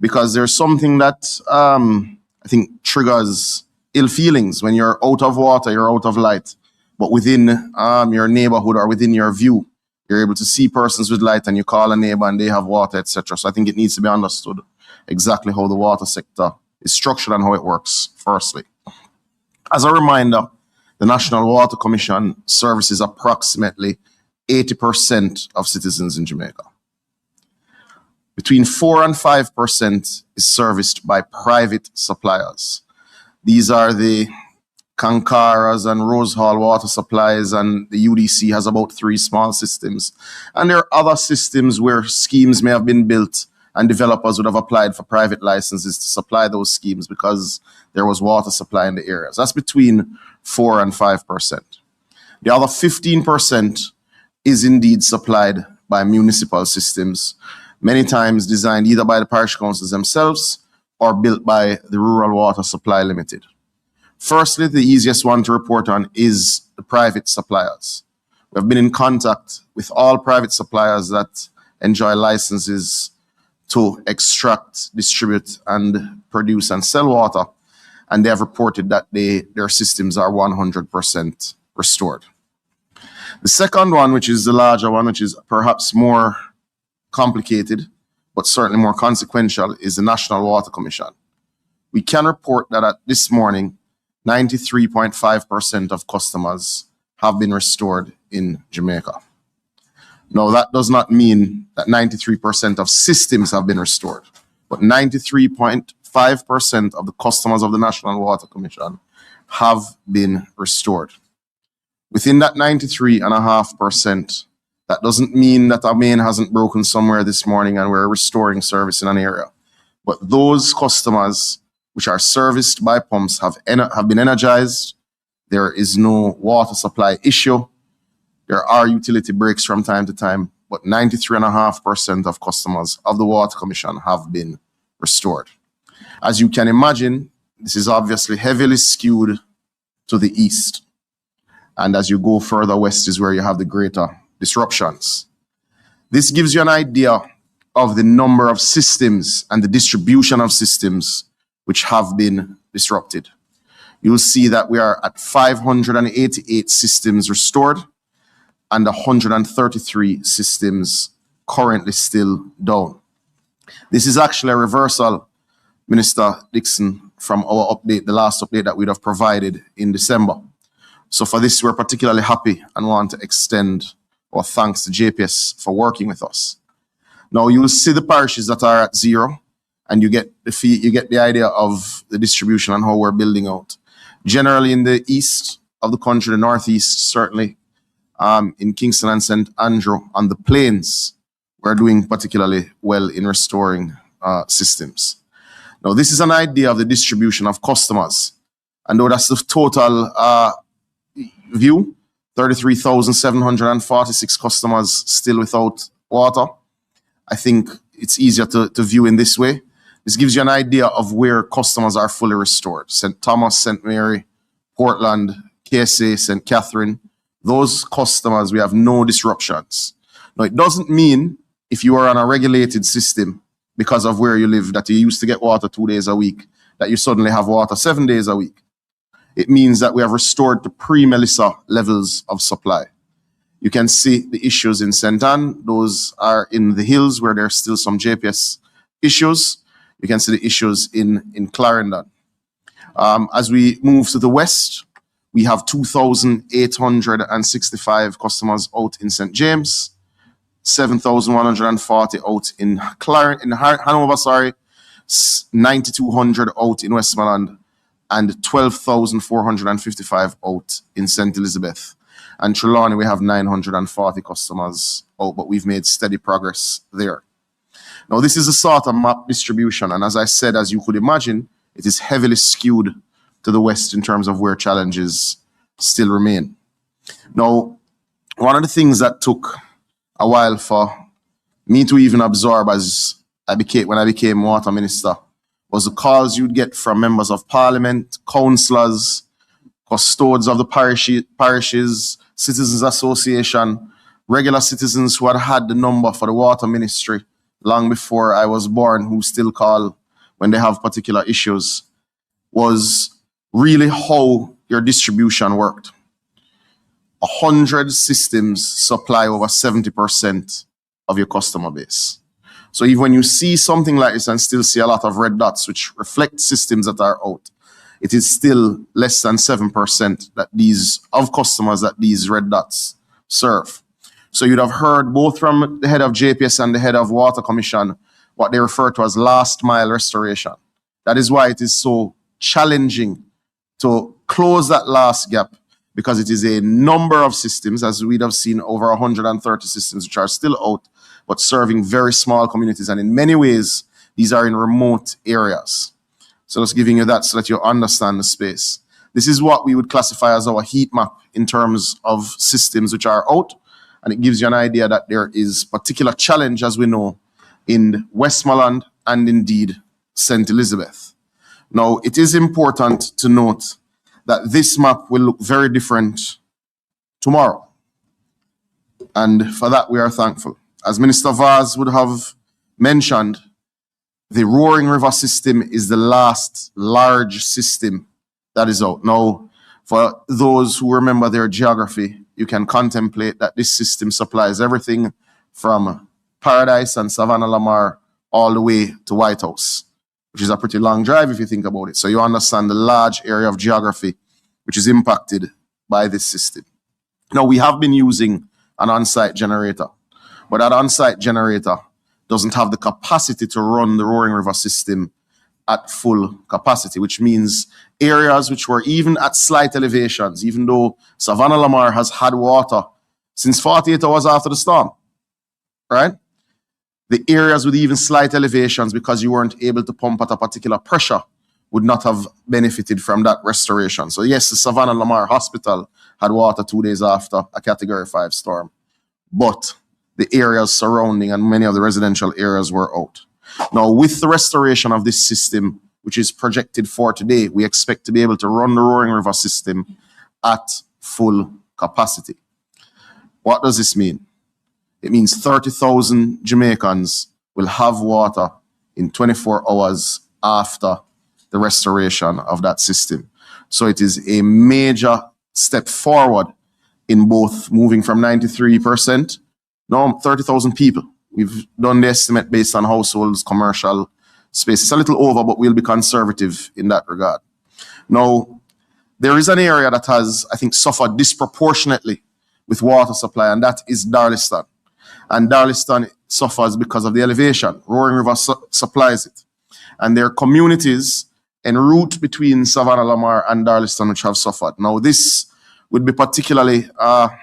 because there's something that I think triggers ill feelings when you're out of water, you're out of light, but within your neighborhood or within your view, you're able to see persons with light and you call a neighbor and they have water, etc. So I think it needs to be understood exactly how the water sector is structured and how it works, firstly. As a reminder, the National Water Commission services approximately 80% of citizens in Jamaica. Between 4 and 5% is serviced by private suppliers. These are the Kankaras and Rose Hall water supplies, and the UDC has about 3 small systems. And there are other systems where schemes may have been built and developers would have applied for private licenses to supply those schemes because there was water supply in the areas. That's between 4 and 5%. The other 15% is indeed supplied by municipal systems, many times designed either by the parish councils themselves or built by the Rural Water Supply Limited. Firstly, the easiest one to report on is the private suppliers. We have been in contact with all private suppliers that enjoy licenses to extract, distribute, and produce and sell water, and they have reported that their systems are 100% restored. The second one, which is the larger one, which is perhaps more complicated, but certainly more consequential, is the National Water Commission. We can report that at this morning, 93.5% of customers have been restored in Jamaica. Now, that does not mean that 93% of systems have been restored, but 93.5% of the customers of the National Water Commission have been restored. Within that 93.5%, that doesn't mean that a main hasn't broken somewhere this morning and we're restoring service in an area. But those customers which are serviced by pumps have been energized. There is no water supply issue. There are utility breaks from time to time, but 93.5% of customers of the Water Commission have been restored. As you can imagine, this is obviously heavily skewed to the east. And as you go further west is where you have the greater disruptions. This gives you an idea of the number of systems and the distribution of systems which have been disrupted. You'll see that we are at 588 systems restored and 133 systems currently still down. This is actually a reversal, Minister Dixon, from our update, the last update that we'd have provided in December. So for this, we're particularly happy and want to extend our thanks to JPS for working with us. Now, you will see the parishes that are at 0, and you get the idea of the distribution and how we're building out. Generally in the east of the country, the northeast, certainly, in Kingston and St. Andrew, on the plains, we're doing particularly well in restoring systems. Now, this is an idea of the distribution of customers. And though that's the total view, 33,746 customers still without water. I think it's easier to view in this way. This gives you an idea of where customers are fully restored. St. Thomas, St. Mary, Portland, KSA, St. Catherine, those customers, we have no disruptions. Now, it doesn't mean if you are on a regulated system because of where you live, that you used to get water 2 days a week, that you suddenly have water 7 days a week. It means that we have restored to pre-Melissa levels of supply. You can see the issues in St. Ann. Those are in the hills where there's still some JPS issues. You can see the issues in Clarendon. As we move to the west, we have 2,865 customers out in St. James, 7,140 out in Hanover, 9,200 out in Westmoreland, and 12,455 out in St. Elizabeth. And Trelawney, we have 940 customers out, but we've made steady progress there. Now, this is a sort of map distribution, and as I said, as you could imagine, it is heavily skewed to the west in terms of where challenges still remain. Now, one of the things that took a while for me to even absorb as when I became water minister was the calls you'd get from members of parliament, councillors, custodians of the parishes, citizens association, regular citizens who had the number for the water ministry long before I was born, who still call when they have particular issues, was really how your distribution worked. 100 systems supply over 70% of your customer base. So even when you see something like this and still see a lot of red dots, which reflect systems that are out, it is still less than 7% of customers that these red dots serve. So you'd have heard both from the head of JPS and the head of Water Commission what they refer to as last mile restoration. That is why it is so challenging to close that last gap, because it is a number of systems, as we'd have seen, over 130 systems which are still out, but serving very small communities. And in many ways, these are in remote areas. So just giving you that so that you understand the space. This is what we would classify as our heat map in terms of systems which are out. And it gives you an idea that there is particular challenge, as we know, in Westmoreland and indeed St. Elizabeth. Now, it is important to note that this map will look very different tomorrow. And for that, we are thankful. As Minister Vaz would have mentioned, the Roaring River system is the last large system that is out. Now, for those who remember their geography, you can contemplate that this system supplies everything from Paradise and Savannah Lamar all the way to White House, which is a pretty long drive if you think about it. So you understand the large area of geography which is impacted by this system. Now, we have been using an on-site generator, but that on-site generator doesn't have the capacity to run the Roaring River system at full capacity, which means areas which were even at slight elevations, even though Savannah Lamar has had water since 48 hours after the storm, right? The areas with even slight elevations, because you weren't able to pump at a particular pressure, would not have benefited from that restoration. So yes, the Savannah Lamar Hospital had water 2 days after a Category 5 storm, but the areas surrounding and many of the residential areas were out. Now, with the restoration of this system, which is projected for today, we expect to be able to run the Roaring River system at full capacity. What does this mean? It means 30,000 Jamaicans will have water in 24 hours after the restoration of that system. So it is a major step forward in both moving from 93%, now 30,000 people. We've done the estimate based on households, commercial space. It's a little over, but we'll be conservative in that regard. Now, there is an area that has, I think, suffered disproportionately with water supply, and that is Darliston. And Darliston suffers because of the elevation. Roaring River supplies it. And there are communities en route between Savannah Lamar and Darliston which have suffered. Now, this would be particularly, I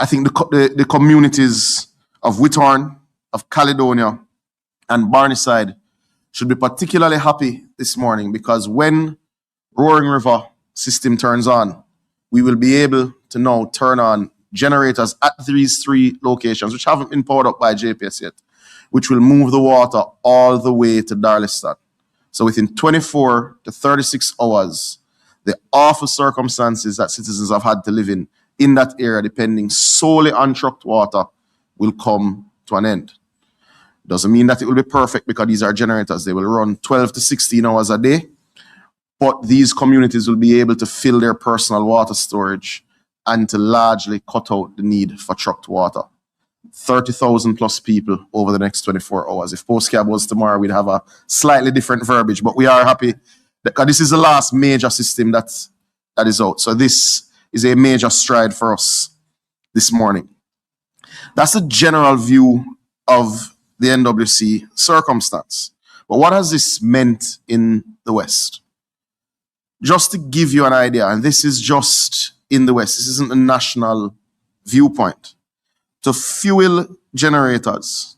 think the communities of Whithorn, of Caledonia, and Barnyside should be particularly happy this morning, because when Roaring River system turns on, we will be able to now turn on generators at these 3 locations, which haven't been powered up by JPS yet, which will move the water all the way to Darliston. So within 24 to 36 hours, the awful circumstances that citizens have had to live in that area, depending solely on trucked water, will come to an end. Doesn't mean that it will be perfect, because these are generators. They will run 12 to 16 hours a day, but these communities will be able to fill their personal water storage and to largely cut out the need for trucked water. 30,000 plus people over the next 24 hours. If Postcab was tomorrow, we'd have a slightly different verbiage, but we are happy because this is the last major system that is out. So this is a major stride for us this morning. That's the general view of the NWC circumstance. But what has this meant in the West? Just to give you an idea, and this is just in the West, this isn't a national viewpoint. To fuel generators,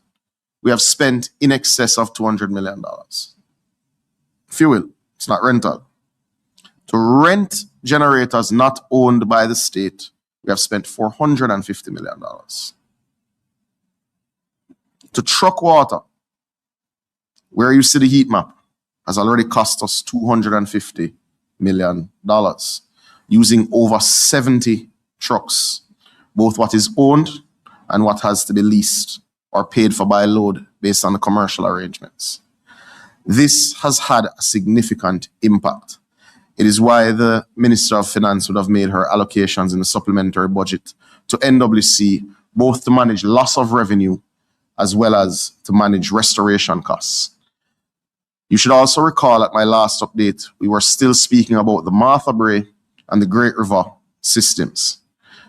we have spent in excess of $200 million. Fuel, it's not rental. To rent generators not owned by the state, we have spent $450 million. To truck water, where you see the heat map, has already cost us $250 million, using over 70 trucks, both what is owned and what has to be leased or paid for by load based on the commercial arrangements. This has had a significant impact. It is why the Minister of Finance would have made her allocations in the supplementary budget to NWC, both to manage loss of revenue as well as to manage restoration costs. You should also recall at my last update, we were still speaking about the Martha Brae and the Great River systems.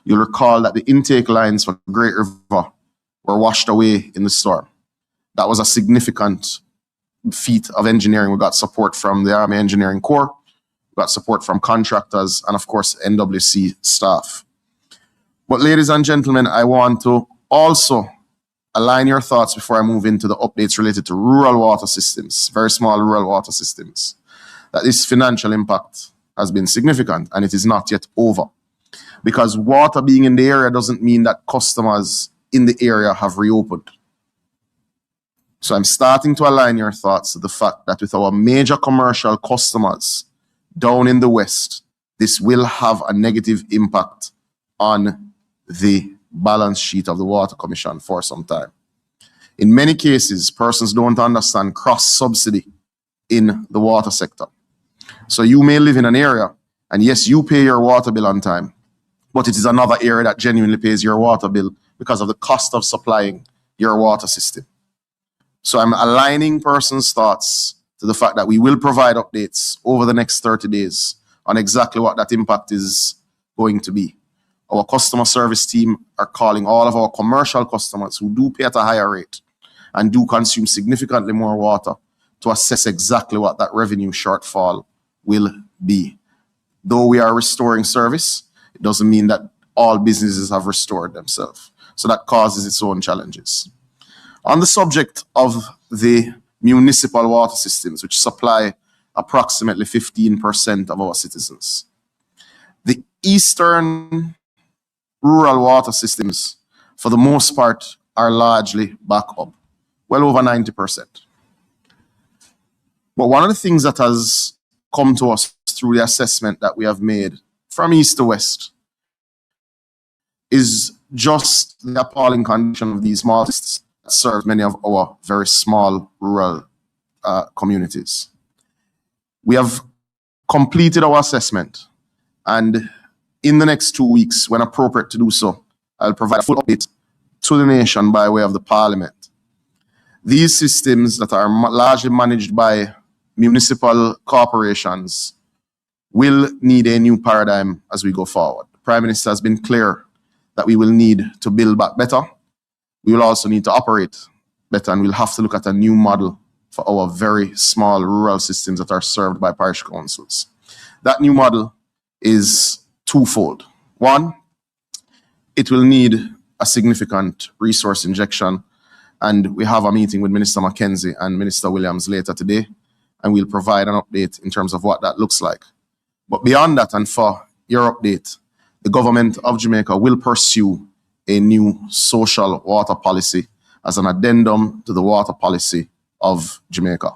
You'll recall that the intake lines for Great River were washed away in the storm. That was a significant feat of engineering. We got support from the Army Engineering Corps, we got support from contractors, and of course, NWC staff. But ladies and gentlemen, I want to also align your thoughts before I move into the updates related to rural water systems, very small rural water systems, that this financial impact has been significant and it is not yet over. Because water being in the area doesn't mean that customers in the area have reopened. So I'm starting to align your thoughts to the fact that with our major commercial customers down in the West, this will have a negative impact on the balance sheet of the Water Commission for some time. In many cases, persons don't understand cross-subsidy in the water sector. So you may live in an area, and yes, you pay your water bill on time, but it is another area that genuinely pays your water bill because of the cost of supplying your water system. So I'm aligning persons' thoughts to the fact that we will provide updates over the next 30 days on exactly what that impact is going to be. Our customer service team are calling all of our commercial customers who do pay at a higher rate and do consume significantly more water to assess exactly what that revenue shortfall will be. Though we are restoring service, it doesn't mean that all businesses have restored themselves. So that causes its own challenges. On the subject of the municipal water systems, which supply approximately 15% of our citizens, the eastern rural water systems, for the most part, are largely back up, well over 90%. But one of the things that has come to us through the assessment that we have made from east to west is just the appalling condition of these small systems that serve many of our very small rural communities. We have completed our assessment, and in the next 2 weeks, when appropriate to do so, I'll provide a full update to the nation by way of the Parliament. These systems that are largely managed by municipal corporations will need a new paradigm as we go forward. The Prime Minister has been clear that we will need to build back better. We will also need to operate better, and we'll have to look at a new model for our very small rural systems that are served by parish councils. That new model is twofold. One, it will need a significant resource injection, and we have a meeting with Minister Mackenzie and Minister Williams later today, and we'll provide an update in terms of what that looks like. But beyond that, and for your update, the government of Jamaica will pursue a new social water policy as an addendum to the water policy of Jamaica.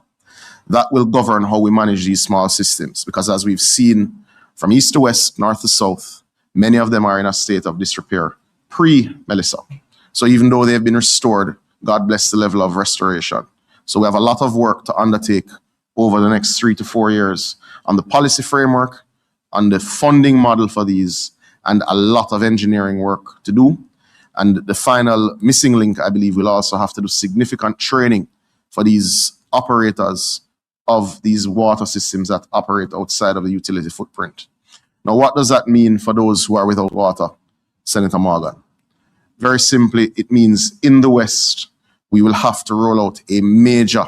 That will govern how we manage these small systems, because as we've seen from east to west, north to south, many of them are in a state of disrepair pre-Melissa. So even though they've been restored, God bless the level of restoration. So we have a lot of work to undertake over the next 3 to 4 years on the policy framework, on the funding model for these, and a lot of engineering work to do. And the final missing link, I believe, we'll also have to do significant training for these operators of these water systems that operate outside of the utility footprint. Now, what does that mean for those who are without water, Senator Morgan? Very simply, it means in the West, we will have to roll out a major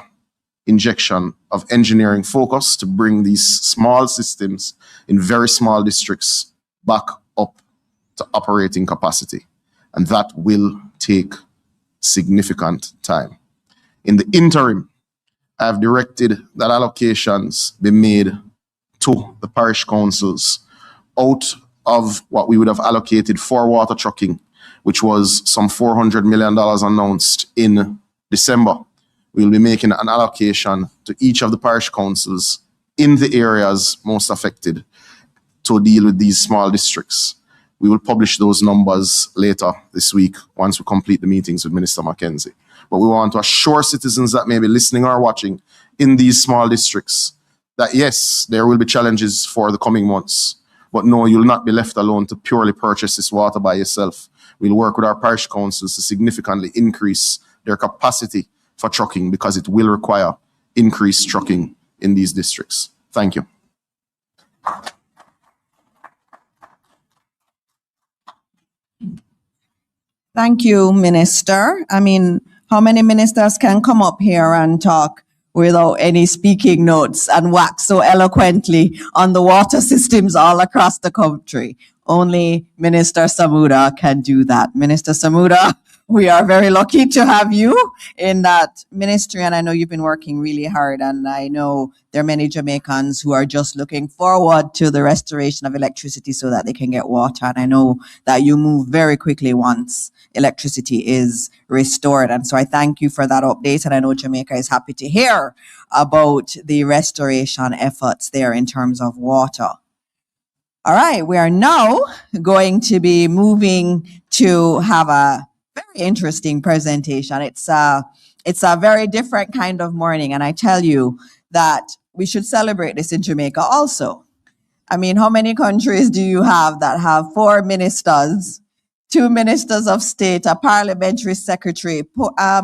injection of engineering focus to bring these small systems in very small districts back up to operating capacity. And that will take significant time. In the interim, I have directed that allocations be made to the parish councils out of what we would have allocated for water trucking, which was some $400 million announced in December. We'll be making an allocation to each of the parish councils in the areas most affected to deal with these small districts. We will publish those numbers later this week once we complete the meetings with Minister Mackenzie. But we want to assure citizens that may be listening or watching in these small districts that yes, there will be challenges for the coming months, but no, you'll not be left alone to purely purchase this water by yourself. We'll work with our parish councils to significantly increase their capacity for trucking because it will require increased trucking in these districts. Thank you. Thank you, Minister. I mean, how many ministers can come up here and talk without any speaking notes and wax so eloquently on the water systems all across the country? Only Minister Samuda can do that. Minister Samuda, we are very lucky to have you in that ministry, and I know you've been working really hard, and I know there are many Jamaicans who are just looking forward to the restoration of electricity so that they can get water, and I know that you move very quickly once electricity is restored, and so I thank you for that update, and I know Jamaica is happy to hear about the restoration efforts there in terms of water. All right, we are now going to be moving to have a very interesting presentation. It's a very different kind of morning, and I tell you that we should celebrate this in Jamaica also. I mean, how many countries do you have that have 4 ministers, 2 ministers of state, a parliamentary secretary,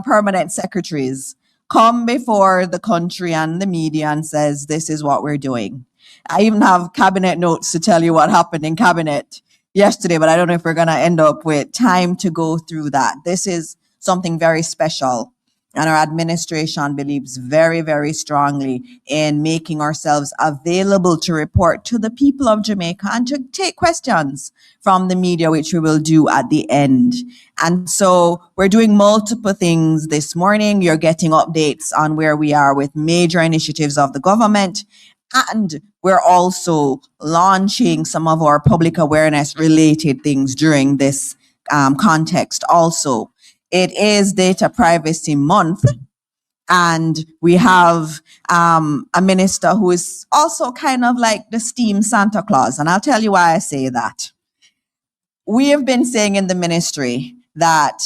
permanent secretaries come before the country and the media and says, this is what we're doing? I even have cabinet notes to tell you what happened in cabinet yesterday, but I don't know if we're going to end up with time to go through that. This is something very special, and our administration believes very, very strongly in making ourselves available to report to the people of Jamaica and to take questions from the media, which we will do at the end. And so we're doing multiple things this morning. You're getting updates on where we are with major initiatives of the government. And we're also launching some of our public awareness related things during this context also. It is Data Privacy Month, and we have a minister who is also kind of like the STEAM Santa Claus, and I'll tell you why I say that. We have been saying in the ministry that,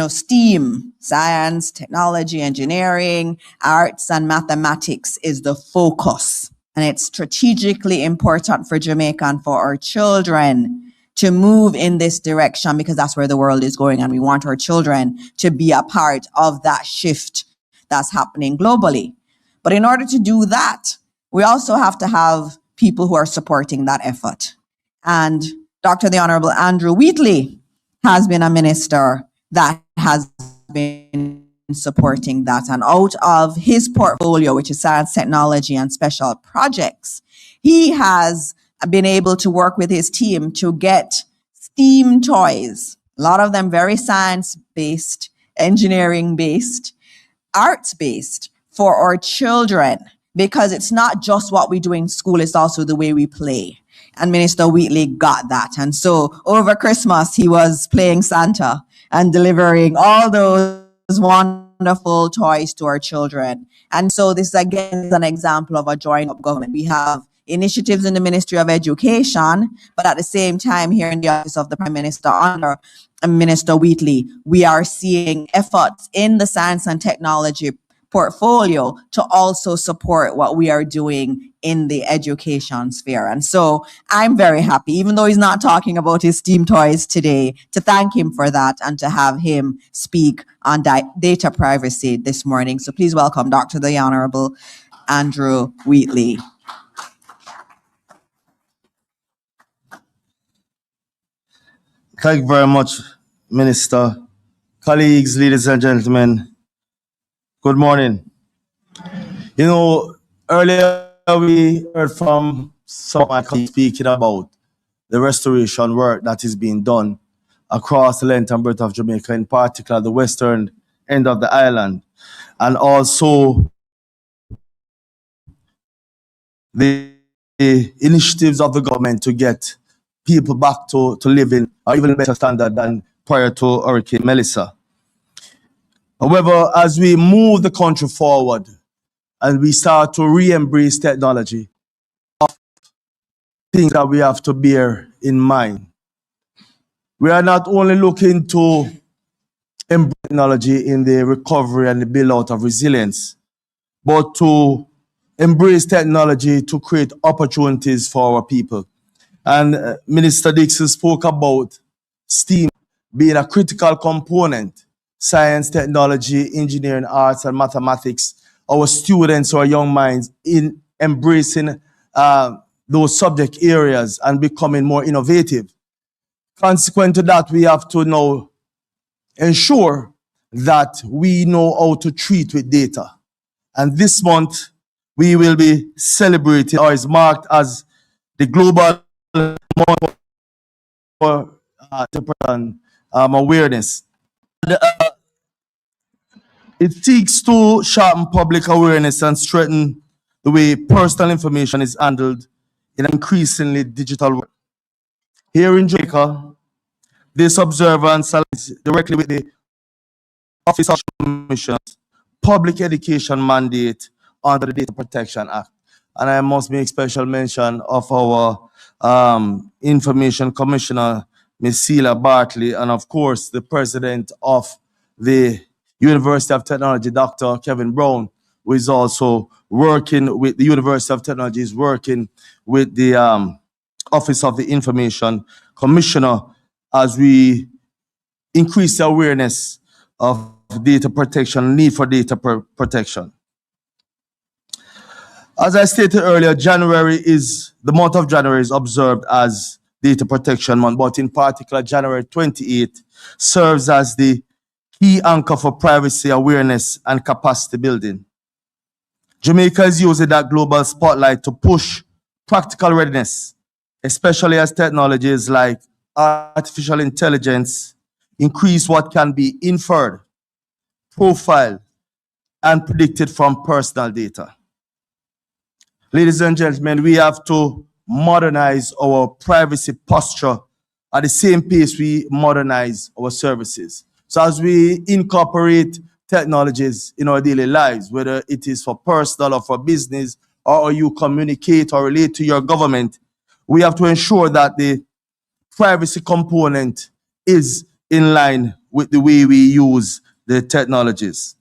STEAM, science, technology, engineering, arts, and mathematics is the focus. And it's strategically important for Jamaica and for our children to move in this direction because that's where the world is going. And we want our children to be a part of that shift that's happening globally. But in order to do that, we also have to have people who are supporting that effort. And Dr. the Honorable Andrew Wheatley has been a minister that has been supporting that. And out of his portfolio, which is science, technology, and special projects, he has been able to work with his team to get STEAM toys, a lot of them very science-based, engineering-based, arts-based for our children, because it's not just what we do in school, it's also the way we play. And Minister Wheatley got that. And so over Christmas, he was playing Santa and delivering all those wonderful toys to our children. And so this again is an example of a joined up government. We have initiatives in the Ministry of Education, but at the same time here in the Office of the Prime Minister under Minister Wheatley, we are seeing efforts in the science and technology portfolio to also support what we are doing in the education sphere. And so I'm very happy, even though he's not talking about his STEAM toys today, to thank him for that and to have him speak on data privacy this morning. So please welcome Dr. the Honorable Andrew Wheatley. Thank you very much, Minister, colleagues, ladies and gentlemen, good morning. You know, earlier we heard from some of my colleagues speaking about the restoration work that is being done across the length and breadth of Jamaica, in particular the western end of the island, and also the initiatives of the government to get people back to living or even better standard than prior to Hurricane Melissa. However, as we move the country forward and we start to re-embrace technology, things that we have to bear in mind. We are not only looking to embrace technology in the recovery and the build out of resilience, but to embrace technology to create opportunities for our people. And Minister Dixon spoke about STEAM being a critical component: science, technology, engineering, arts, and mathematics. Our students, our young minds, in embracing those subject areas and becoming more innovative. Consequent to that, we have to now ensure that we know how to treat with data. And this month, we will be celebrating, or is marked as the Global Month for Awareness. It seeks to sharpen public awareness and strengthen the way personal information is handled in an increasingly digital world. Here in Jamaica, this observance aligns directly with the Office of Commission's public education mandate under the Data Protection Act. And I must make special mention of our Information Commissioner, Ms. Sheila Bartley, and of course, the President of the University of Technology, Dr. Kevin Brown, who is also working with the University of Technology, is working with the Office of the Information Commissioner as we increase the awareness of data protection, need for data protection. As I stated earlier, the month of January is observed as Data Protection Month, but in particular, January 28th serves as the key anchor for privacy awareness and capacity building. Jamaica is using that global spotlight to push practical readiness, especially as technologies like artificial intelligence increase what can be inferred, profiled, and predicted from personal data. Ladies and gentlemen, we have to modernize our privacy posture at the same pace we modernize our services. So as we incorporate technologies in our daily lives, whether it is for personal or for business, or you communicate or relate to your government, we have to ensure that the privacy component is in line with the way we use the technologies.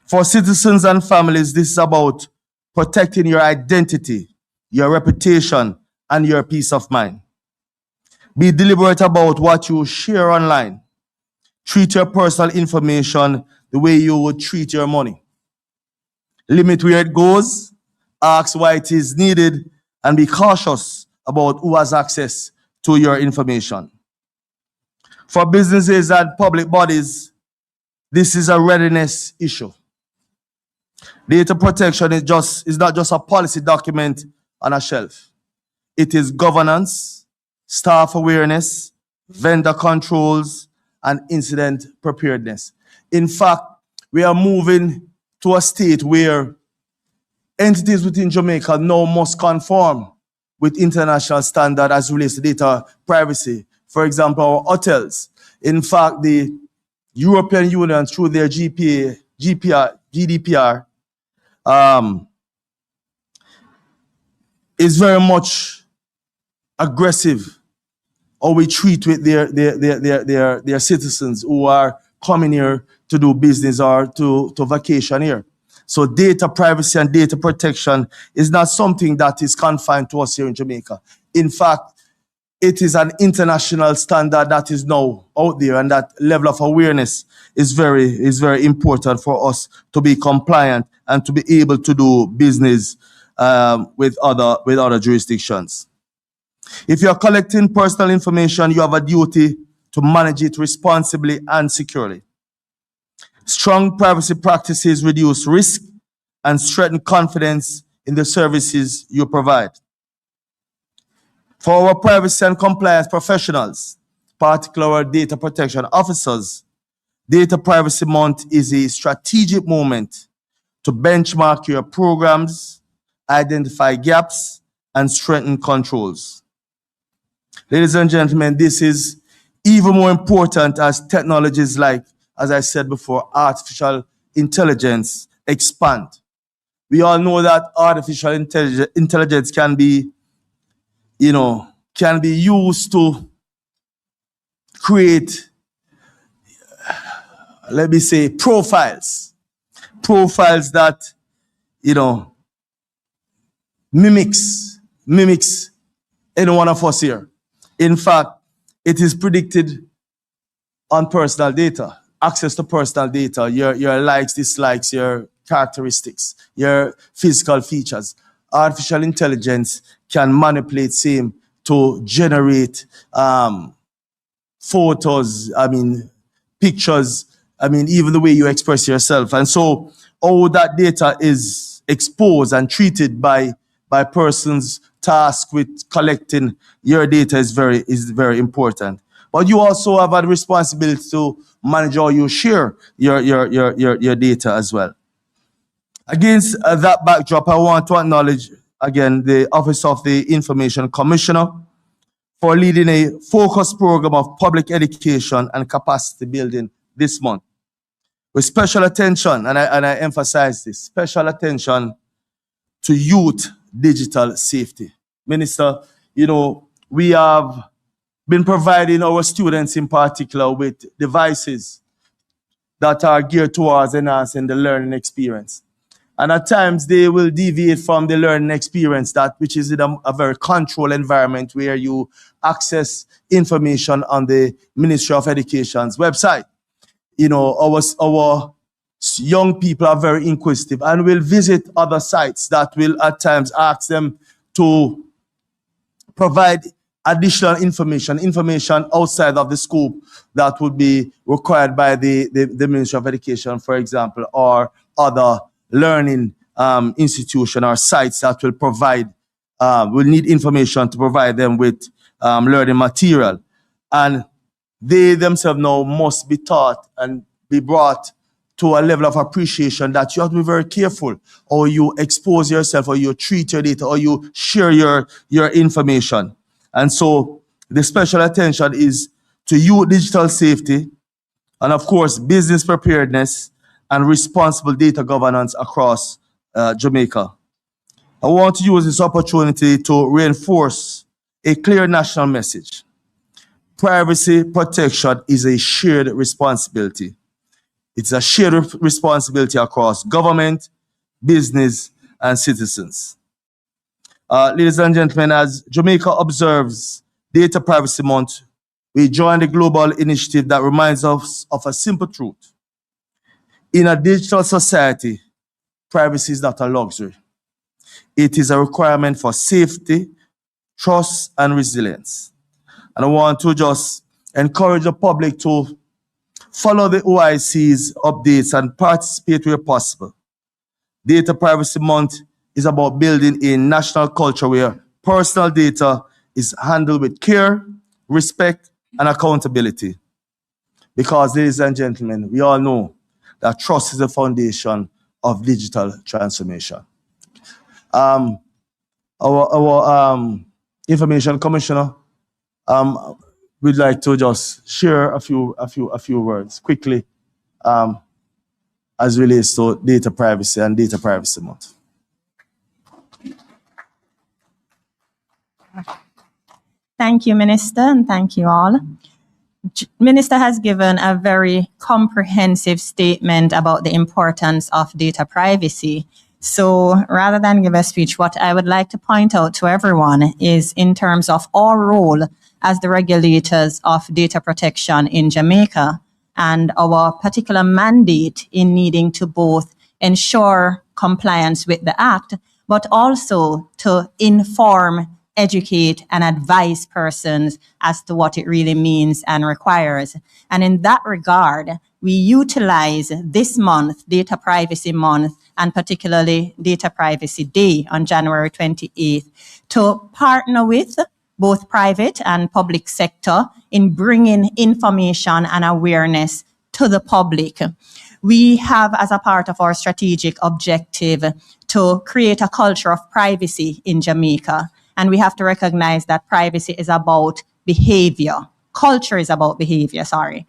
For citizens and families, this is about protecting your identity, your reputation, and your peace of mind. Be deliberate about what you share online. Treat your personal information the way you would treat your money. Limit where it goes, ask why it is needed, and be cautious about who has access to your information. For businesses and public bodies, this is a readiness issue. Data protection is not just a policy document on a shelf. It is governance, staff awareness, vendor controls, and incident preparedness. In fact, we are moving to a state where entities within Jamaica now must conform with international standards as relates to data privacy. For example, our hotels. In fact, the European Union, through their GDPR, is very much aggressive how we treat with their citizens who are coming here to do business or to vacation here. So data privacy and data protection is not something that is confined to us here in Jamaica. In fact, it is an international standard that is now out there, and that level of awareness is very important for us to be compliant and to be able to do business with other jurisdictions. If you're collecting personal information, you have a duty to to manage it responsibly and securely. Strong privacy practices reduce risk and strengthen confidence in the services you provide. For our privacy and compliance professionals, particularly our data protection officers, Data Privacy Month is a strategic moment to benchmark your programs, identify gaps, and strengthen controls. Ladies and gentlemen, this is even more important as technologies like, as I said before, artificial intelligence expand. We all know that artificial intelligence can be, can be used to create, let me say, profiles that, mimics any one of us here. In fact, it is predicted on personal data, access to personal data, your likes, dislikes, your characteristics, your physical features. Artificial intelligence can manipulate same to generate photos, pictures, even the way you express yourself. And so all that data is exposed and treated by persons tasked with collecting your data is very important. But you also have a responsibility to manage how you share your data as well. Against that backdrop, I want to acknowledge again the Office of the Information Commissioner for leading a focused program of public education and capacity building this month, with special attention, and I emphasize this, special attention to youth digital safety. Minister, we have been providing our students in particular with devices that are geared towards enhancing the learning experience. And at times they will deviate from the learning experience, which is in a very controlled environment where you access information on the Ministry of Education's website. Our young people are very inquisitive and will visit other sites that will at times ask them to provide additional information outside of the scope that would be required by the Ministry of Education, for example, or other learning institution or sites that will provide, will need information to provide them with learning material. And they themselves now must be taught and be brought to a level of appreciation that you have to be very careful or you expose yourself or you treat your data or you share your information. And so the special attention is to youth digital safety and, of course, business preparedness and responsible data governance across Jamaica. I want to use this opportunity to reinforce a clear national message. Privacy protection is a shared responsibility. It's a shared responsibility across government, business, and citizens. Ladies and gentlemen, as Jamaica observes Data Privacy Month, we join the global initiative that reminds us of a simple truth. In a digital society, privacy is not a luxury. It is a requirement for safety, trust, and resilience. And I want to just encourage the public to follow the OIC's updates and participate where possible. Data Privacy Month is about building a national culture where personal data is handled with care, respect, and accountability. Because, ladies and gentlemen, we all know that trust is the foundation of digital transformation. Our Information Commissioner would like to just share a few words quickly as relates to data privacy and Data Privacy Month. Thank you, Minister, and thank you all. Minister has given a very comprehensive statement about the importance of data privacy. So rather than give a speech, what I would like to point out to everyone is in terms of our role as the regulators of data protection in Jamaica and our particular mandate in needing to both ensure compliance with the Act, but also to inform, educate and advise persons as to what it really means and requires. And in that regard, we utilize this month, Data Privacy Month, and particularly Data Privacy Day on January 28th, to partner with both private and public sector in bringing information and awareness to the public. We have, as a part of our strategic objective, to create a culture of privacy in Jamaica. And we have to recognize that privacy is about behavior. Culture is about behavior, sorry.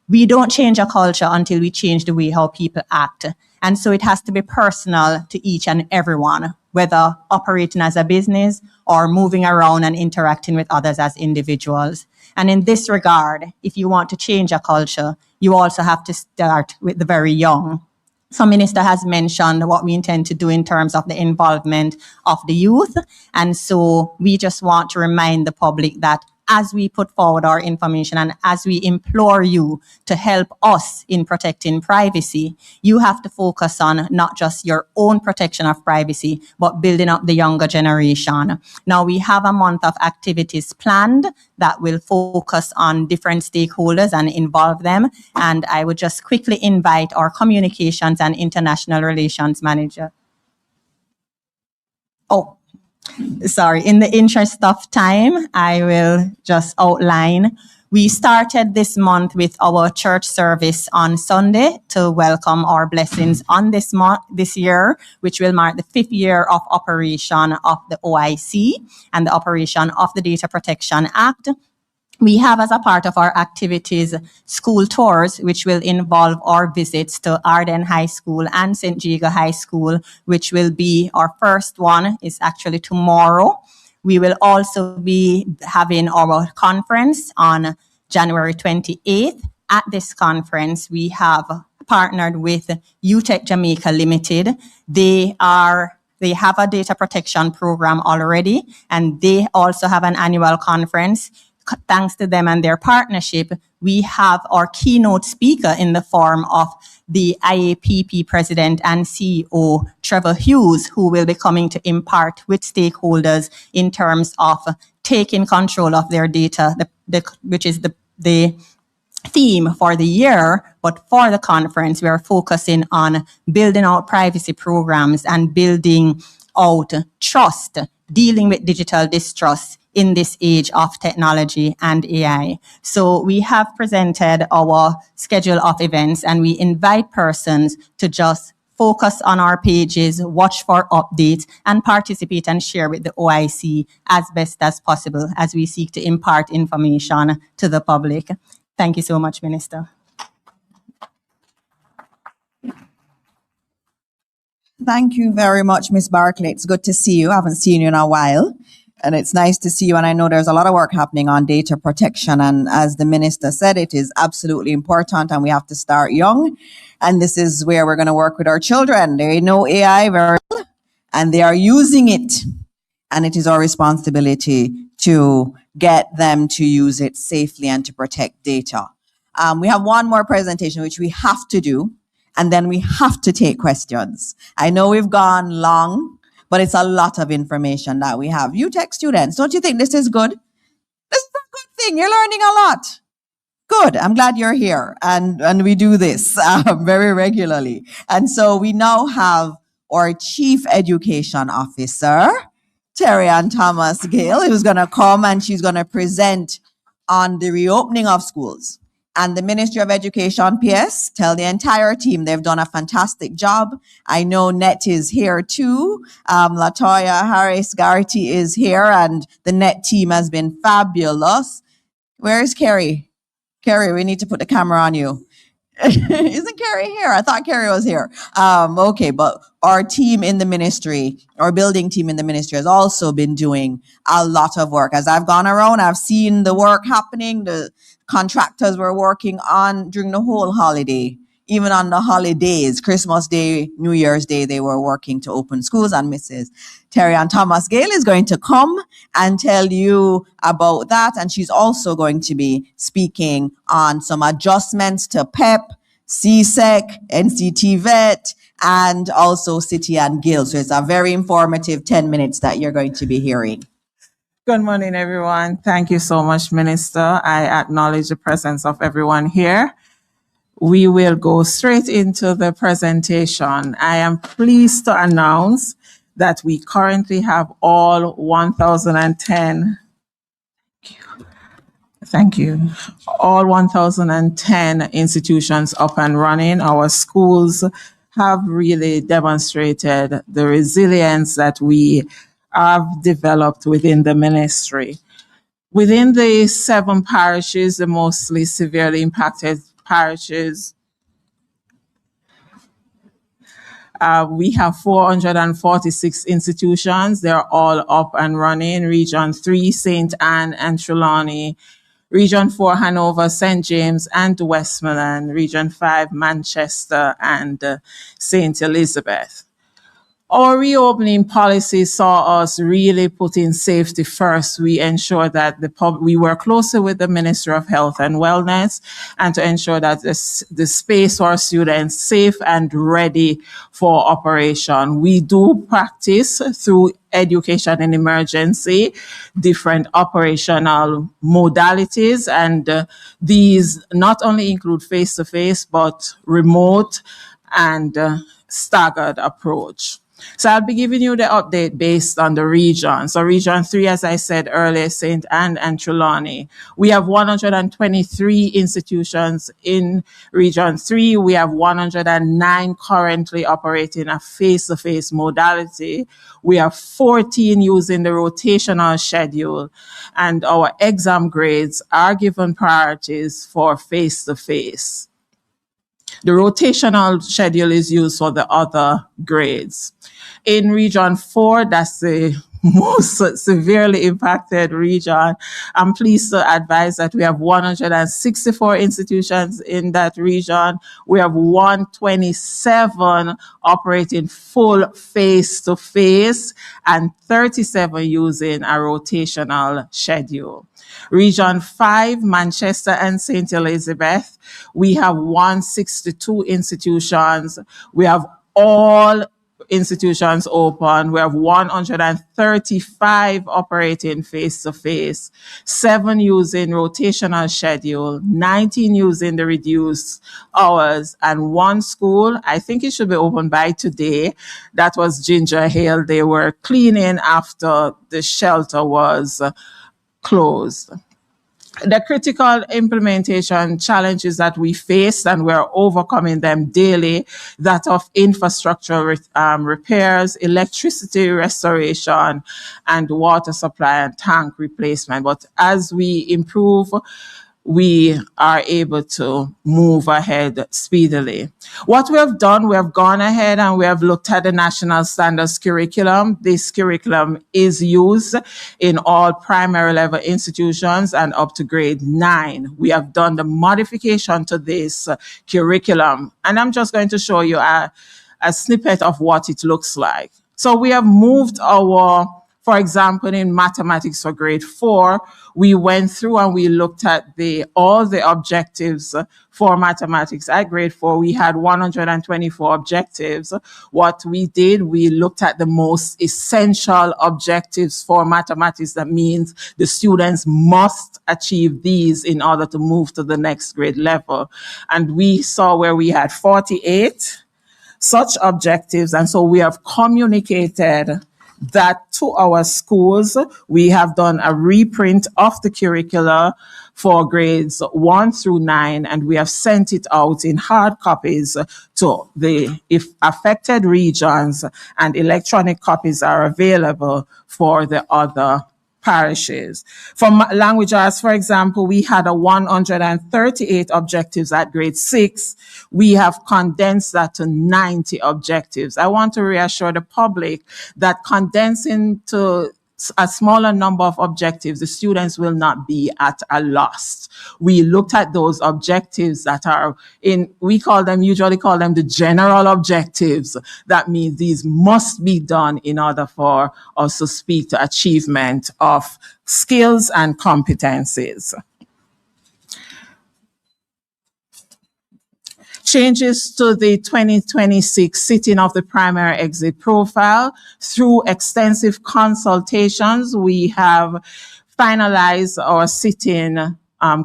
We don't change a culture until we change the way how people act. And so it has to be personal to each and everyone, whether operating as a business or moving around and interacting with others as individuals. And in this regard, if you want to change a culture, you also have to start with the very young. So Minister has mentioned what we intend to do in terms of the involvement of the youth. And so we just want to remind the public that as we put forward our information and as we implore you to help us in protecting privacy, you have to focus on not just your own protection of privacy, but building up the younger generation. Now, we have a month of activities planned that will focus on different stakeholders and involve them. And I would just quickly invite our communications and international relations manager. Sorry, in the interest of time, I will just outline. We started this month with our church service on Sunday to welcome our blessings on this year, which will mark the 5th year of operation of the OIC and the operation of the Data Protection Act. We have, as a part of our activities, school tours, which will involve our visits to Arden High School and St. Jago High School, which will be our first one, is actually tomorrow. We will also be having our conference on January 28th. At this conference, we have partnered with UTech Jamaica Limited. They have a data protection program already, and they also have an annual conference. Thanks to them and their partnership, we have our keynote speaker in the form of the IAPP President and CEO, Trevor Hughes, who will be coming to impart with stakeholders in terms of taking control of their data, which is the theme for the year. But for the conference, we are focusing on building out privacy programs and building out trust, dealing with digital distrust in this age of technology and AI. So we have presented our schedule of events, and we invite persons to just focus on our pages, watch for updates, and participate and share with the OIC as best as possible as we seek to impart information to the public. Thank you so much, Minister. Thank you very much, Ms. Barclay. It's good to see you. I haven't seen you in a while. And it's nice to see you. And I know there's a lot of work happening on data protection. And as the minister said, it is absolutely important and we have to start young. And this is where we're going to work with our children. They know AI very well and they are using it. And it is our responsibility to get them to use it safely and to protect data. We have one more presentation, which we have to do. And then we have to take questions. I know we've gone long, but it's a lot of information that we have. UTech students, don't you think this is good? This is a good thing. You're learning a lot. Good. I'm glad you're here. And we do this very regularly. And so we now have our Chief Education Officer, Terry Ann Thomas Gale, who's going to come and she's going to present on the reopening of schools. And the Ministry of Education, PS, tell the entire team they've done a fantastic job. I know NET is here too. Latoya Harris-Garty is here and the NET team has been fabulous. Where's Kerry? Kerry, we need to put the camera on you. Isn't Kerry here? I thought Kerry was here. Okay, but our team in the ministry, our building team in the ministry has also been doing a lot of work. As I've gone around, I've seen the work happening. The contractors were working on during the whole holiday, even on the holidays, Christmas Day, New Year's Day, they were working to open schools. And Mrs. Terry Ann Thomas Gale is going to come and tell you about that. And she's also going to be speaking on some adjustments to PEP, CSEC, NCT VET, and also City and Guild. So it's a very informative 10 minutes that you're going to be hearing. Good morning, everyone. Thank you so much, Minister. I acknowledge the presence of everyone here. We will go straight into the presentation. I am pleased to announce that we currently have all 1,010. Thank you. All 1,010 institutions up and running. Our schools have really demonstrated the resilience that we have developed within the ministry. Within the 7 parishes, the mostly severely impacted parishes, we have 446 institutions. They're all up and running. Region 3, St. Anne and Trelawney. Region 4, Hanover, St. James and Westmoreland. Region 5, Manchester and St. Elizabeth. Our reopening policy saw us really putting safety first. We ensured that we work closely with the Ministry of Health and Wellness and to ensure that the space for our students safe and ready for operation. We do practice through education in emergency, different operational modalities, and these not only include face-to-face, but remote and staggered approach. So I'll be giving you the update based on the region. So Region 3, as I said earlier, St. Anne and Trelawney. We have 123 institutions in Region 3. We have 109 currently operating a face-to-face modality. We have 14 using the rotational schedule, and our exam grades are given priorities for face-to-face. The rotational schedule is used for the other grades. In Region 4, that's the most severely impacted region, I'm pleased to advise that we have 164 institutions in that region. We have 127 operating full face-to-face and 37 using a rotational schedule. Region 5, Manchester and St. Elizabeth, we have 162 institutions. We have all institutions open. We have 135 operating face-to-face, 7 using rotational schedule, 19 using the reduced hours, and 1 school, I think it should be open by today, that was Ginger Hill. They were cleaning after the shelter was closed. The critical implementation challenges that we face, and we're overcoming them daily, that of infrastructure repairs, electricity restoration, and water supply and tank replacement. But as we improve, we are able to move ahead speedily. What we have done, we have gone ahead and we have looked at the National Standards Curriculum. This curriculum is used in all primary level institutions and up to grade 9. We have done the modification to this curriculum, and I'm just going to show you a snippet of what it looks like. So we have moved for example, in mathematics for grade 4, we went through and we looked at all the objectives for mathematics. At grade 4, we had 124 objectives. What we did, we looked at the most essential objectives for mathematics. That means the students must achieve these in order to move to the next grade level. And we saw where we had 48 such objectives. And so we have communicated that to our schools. We have done a reprint of the curricula for grades 1 through 9, and we have sent it out in hard copies to the affected regions, and electronic copies are available for the other parishes. For language arts, for example, we had 138 objectives at grade 6. We have condensed that to 90 objectives. I want to reassure the public that condensing to a smaller number of objectives, the students will not be at a loss. We looked at those objectives that are usually call them the general objectives. That means these must be done in order for us to speak to achievement of skills and competencies. Changes to the 2026 sitting of the primary exit profile. Through extensive consultations, we have finalized our sitting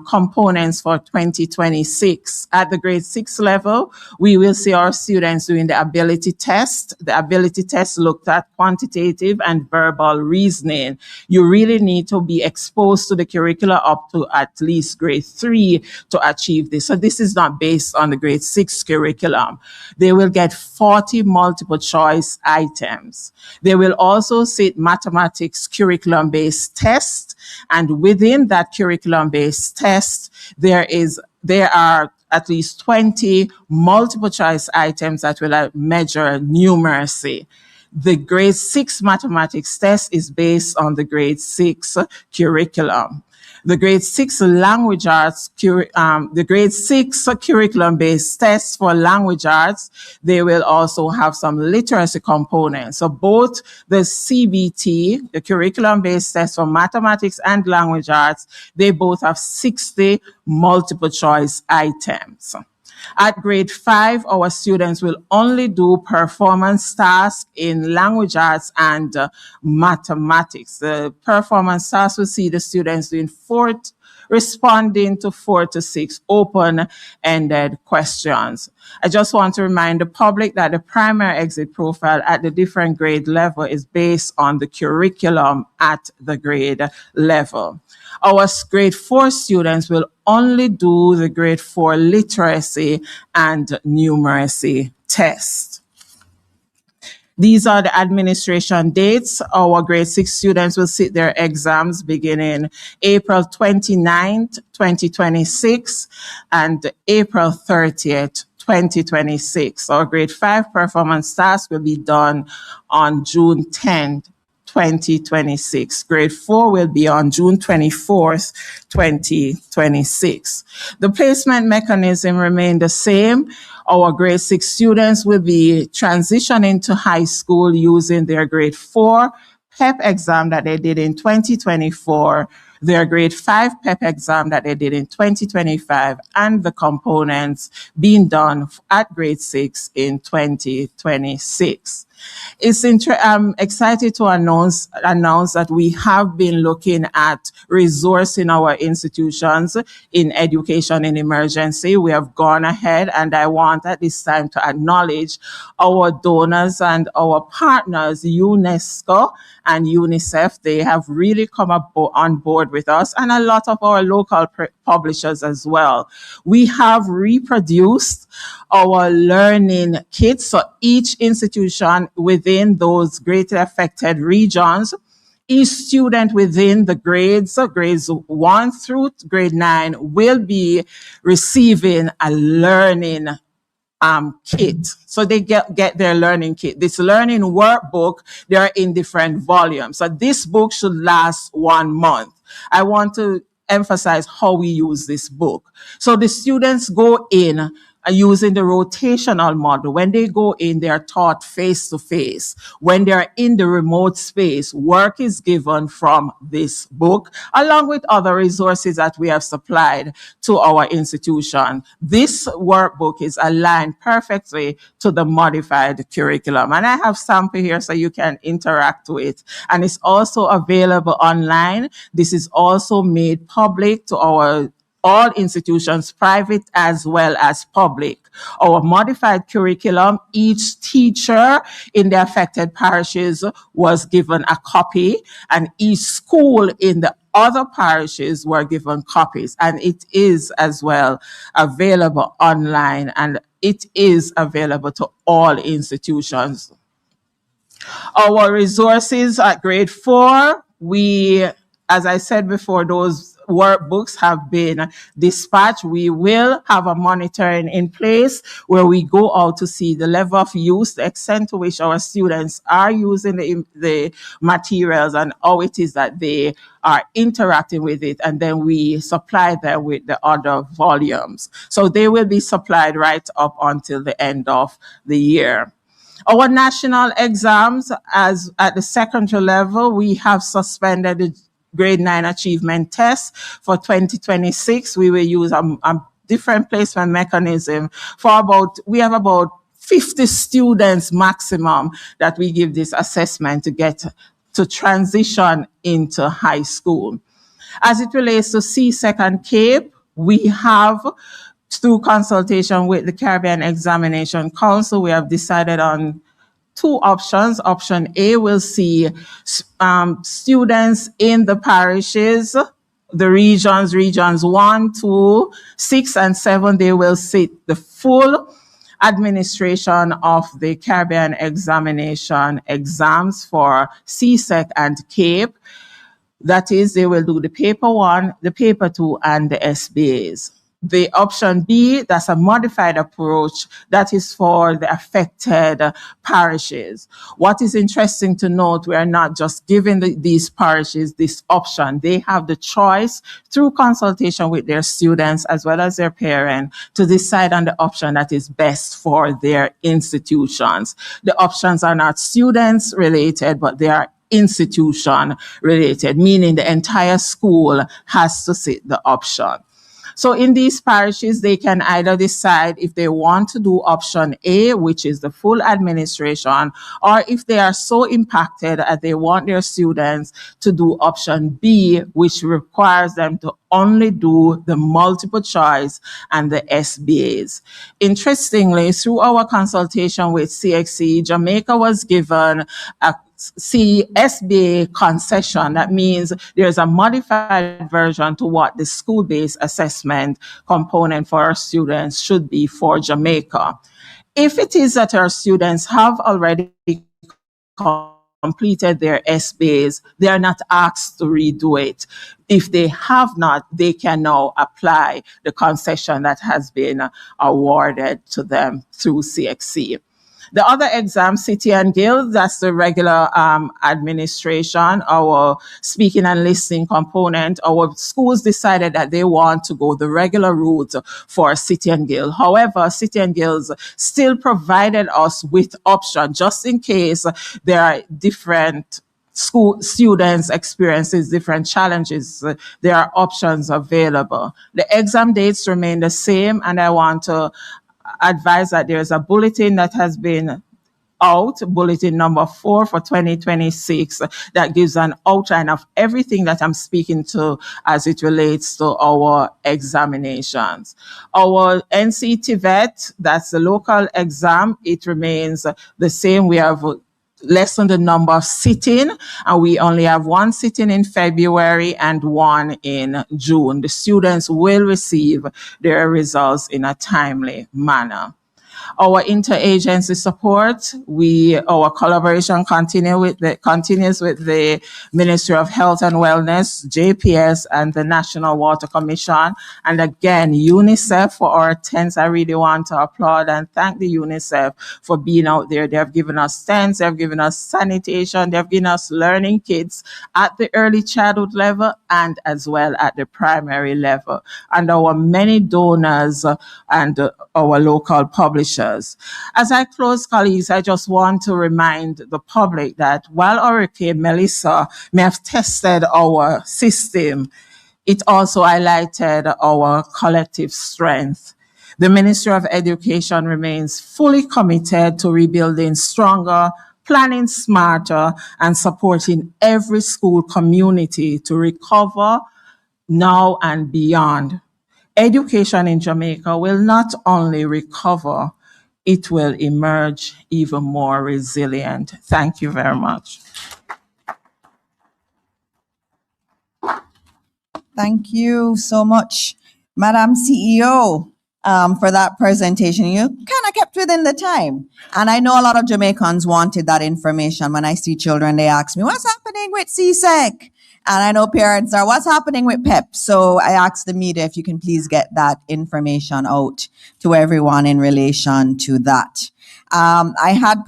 components for 2026. At the grade 6 level, we will see our students doing the ability test. The ability test looked at quantitative and verbal reasoning. You really need to be exposed to the curricula up to at least grade 3 to achieve this. So this is not based on the grade 6 curriculum. They will get 40 multiple choice items. They will also sit mathematics curriculum-based tests, and within that curriculum-based test, there are at least 20 multiple choice items that will measure numeracy. The grade 6 mathematics test is based on the grade 6 curriculum. The grade 6 language arts, the grade 6 curriculum-based tests for language arts, they will also have some literacy components. So both the CBT, the curriculum-based test for mathematics and language arts, they both have 60 multiple choice items. At grade 5, our students will only do performance tasks in language arts and mathematics. The performance tasks will see the students doing responding to 4 to 6 open-ended questions. I just want to remind the public that the primary exit profile at the different grade level is based on the curriculum at the grade level. Our grade 4 students will only do the grade 4 literacy and numeracy test. These are the administration dates. Our grade 6 students will sit their exams beginning April 29th, 2026 and April 30th, 2026. Our grade 5 performance task will be done on June 10th, 2026. Grade 4 will be on June 24th, 2026. The placement mechanism remains the same. Our grade 6 students will be transitioning to high school using their grade 4 PEP exam that they did in 2024, their grade 5 PEP exam that they did in 2025, and the components being done at grade 6 in 2026. I'm excited to announce that we have been looking at resourcing our institutions in education in emergency. We have gone ahead, and I want at this time to acknowledge our donors and our partners, UNESCO and UNICEF. They have really come on board with us, and a lot of our local publishers as well. We have reproduced our learning kits, so each institution within those greatly affected regions, each student within the grades 1 through grade 9 will be receiving a learning kit. So they get their learning kit. This learning workbook, they are in different volumes. So this book should last 1 month. I want to emphasize how we use this book. So the students go in using the rotational model. When they go in, they are taught face to face. When they are in the remote space, work is given from this book, along with other resources that we have supplied to our institution. This workbook is aligned perfectly to the modified curriculum. And I have sample here so you can interact with. And it's also available online. This is also made public to all institutions, private as well as public. Our modified curriculum, each teacher in the affected parishes was given a copy, and each school in the other parishes were given copies. And it is as well available online, and it is available to all institutions. Our resources at grade 4, as I said before, those workbooks have been dispatched. We will have a monitoring in place where we go out to see the level of use, the extent to which our students are using the materials, and how it is that they are interacting with it. And then we supply them with the other volumes. So they will be supplied right up until the end of the year. Our national exams, as at the secondary level, we have suspended the grade 9 achievement test for 2026. We will use a different placement mechanism we have about 50 students maximum that we give this assessment to get to transition into high school. As it relates to CSEC and CAPE, we have, through consultation with the Caribbean Examination Council, we have decided on two options. Option A will see students in the parishes, the regions 1, 2, 6, and 7, they will sit the full administration of the Caribbean Examination exams for CSEC and CAPE. That is, they will do the paper 1, the paper 2, and the SBAs. The option B, that's a modified approach, that is for the affected parishes. What is interesting to note, we are not just giving these parishes this option. They have the choice through consultation with their students as well as their parents to decide on the option that is best for their institutions. The options are not students related, but they are institution related, meaning the entire school has to sit the option. So in these parishes, they can either decide if they want to do option A, which is the full administration, or if they are so impacted that they want their students to do option B, which requires them to only do the multiple choice and the SBAs. Interestingly, through our consultation with CXC, Jamaica was given a SBA concession. That means there's a modified version to what the school-based assessment component for our students should be for Jamaica. If it is that our students have already completed their SBAs, they are not asked to redo it. If they have not, they can now apply the concession that has been awarded to them through CXC. The other exam, City and Guilds, that's the regular administration, our speaking and listening component. Our schools decided that they want to go the regular route for City and Guilds. However, City and Guilds still provided us with options just in case there are different school students experiences different challenges. There are options available. The exam dates remain the same, and I want to advise that there's a bulletin that has been out, bulletin number 4 for 2026, that gives an outline of everything that I'm speaking to as it relates to our examinations. Our NC TVET, that's the local exam, it remains the same. We have less than the number of sitting, and we only have one sitting in February and one in June. The students will receive their results in a timely manner. Our interagency support, our collaboration continues with the Ministry of Health and Wellness, JPS, and the National Water Commission. And again, UNICEF for our tents. I really want to applaud and thank the UNICEF for being out there. They have given us tents, they have given us sanitation, they have given us learning kits at the early childhood level and as well at the primary level. And our many donors and our local publishers. As I close, colleagues, I just want to remind the public that while Hurricane Melissa may have tested our system, it also highlighted our collective strength. The Ministry of Education remains fully committed to rebuilding stronger, planning smarter, and supporting every school community to recover now and beyond. Education in Jamaica will not only recover, it will emerge even more resilient. Thank you very much. Thank you so much, Madam CEO, for that presentation. You kind of kept within the time. And I know a lot of Jamaicans wanted that information. When I see children, they ask me, what's happening with CSEC? And I know parents are, what's happening with PEP? So I asked the media if you can please get that information out to everyone in relation to that. I had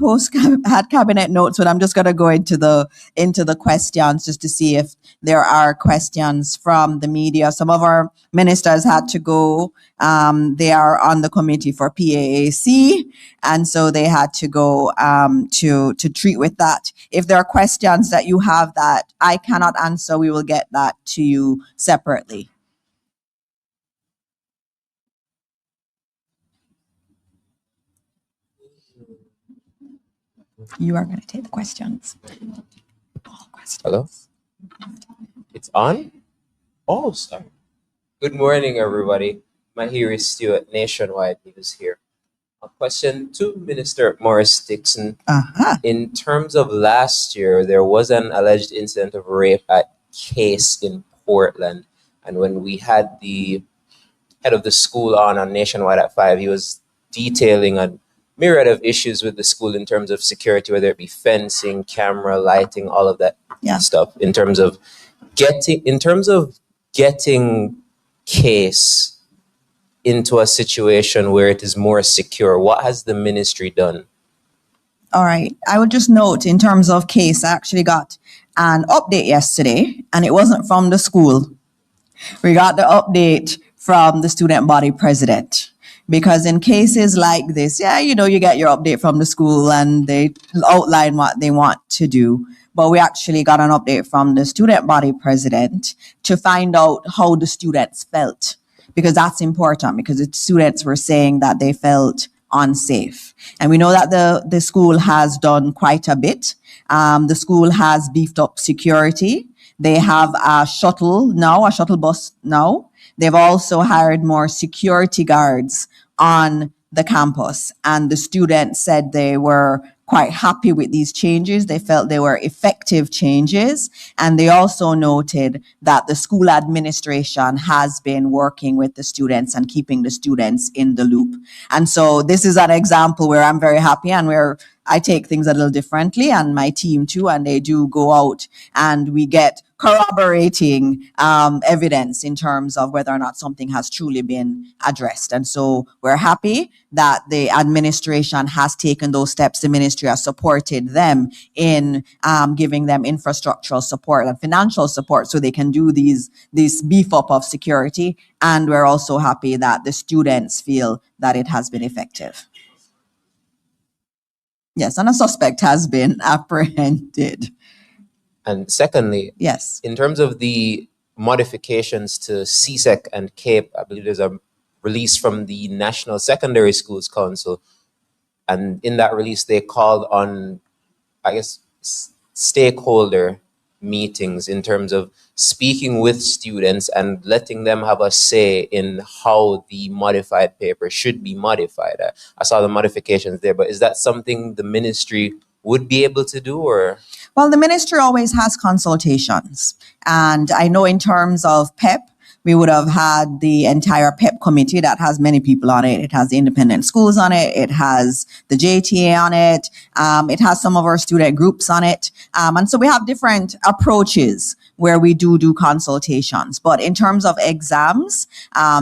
cabinet notes, but I'm just going to go into the questions just to see if there are questions from the media. Some of our ministers had to go. They are on the committee for PAAC, and so they had to go to treat with that. If there are questions that you have that I cannot answer, we will get that to you separately. You are going to take the questions. All questions. Hello? It's on? Oh, sorry. Good morning, everybody. Mahiri Stewart, Nationwide News here. A question to Minister Morris Dixon. In terms of last year, there was an alleged incident of rape at Case in Portland. And when we had the head of the school on Nationwide at 5, he was detailing a myriad of issues with the school in terms of security, whether it be fencing, camera, lighting, all of that stuff. In terms of getting Case into a situation where it is more secure, what has the ministry done? All right. I would just note in terms of Case, I actually got an update yesterday, and it wasn't from the school. We got the update from the student body president. Because in cases like this, you get your update from the school and they outline what they want to do. But we actually got an update from the student body president to find out how the students felt. Because that's important, because the students were saying that they felt unsafe. And we know that the school has done quite a bit. The school has beefed up security. They have a shuttle bus now. They've also hired more security guards on the campus. And the students said they were quite happy with these changes. They felt they were effective changes. And they also noted that the school administration has been working with the students and keeping the students in the loop. And so this is an example where I'm very happy and where I take things a little differently, and my team too, and they do go out and we get corroborating evidence in terms of whether or not something has truly been addressed. And so we're happy that the administration has taken those steps. The ministry has supported them in giving them infrastructural support and financial support so they can do this beef up of security. And we're also happy that the students feel that it has been effective. Yes, and a suspect has been apprehended. And secondly, yes, in terms of the modifications to CSEC and CAPE, I believe there's a release from the National Secondary Schools Council. And in that release, they called on, stakeholder meetings in terms of speaking with students and letting them have a say in how the modified paper should be modified. I saw the modifications there, but is that something the ministry would be able to do, or? Well, the ministry always has consultations. And I know in terms of PEP, we would have had the entire PEP committee that has many people on it. It has the independent schools on it. It has the JTA on it. It has some of our student groups on it. And so we have different approaches where we do consultations. But in terms of exams,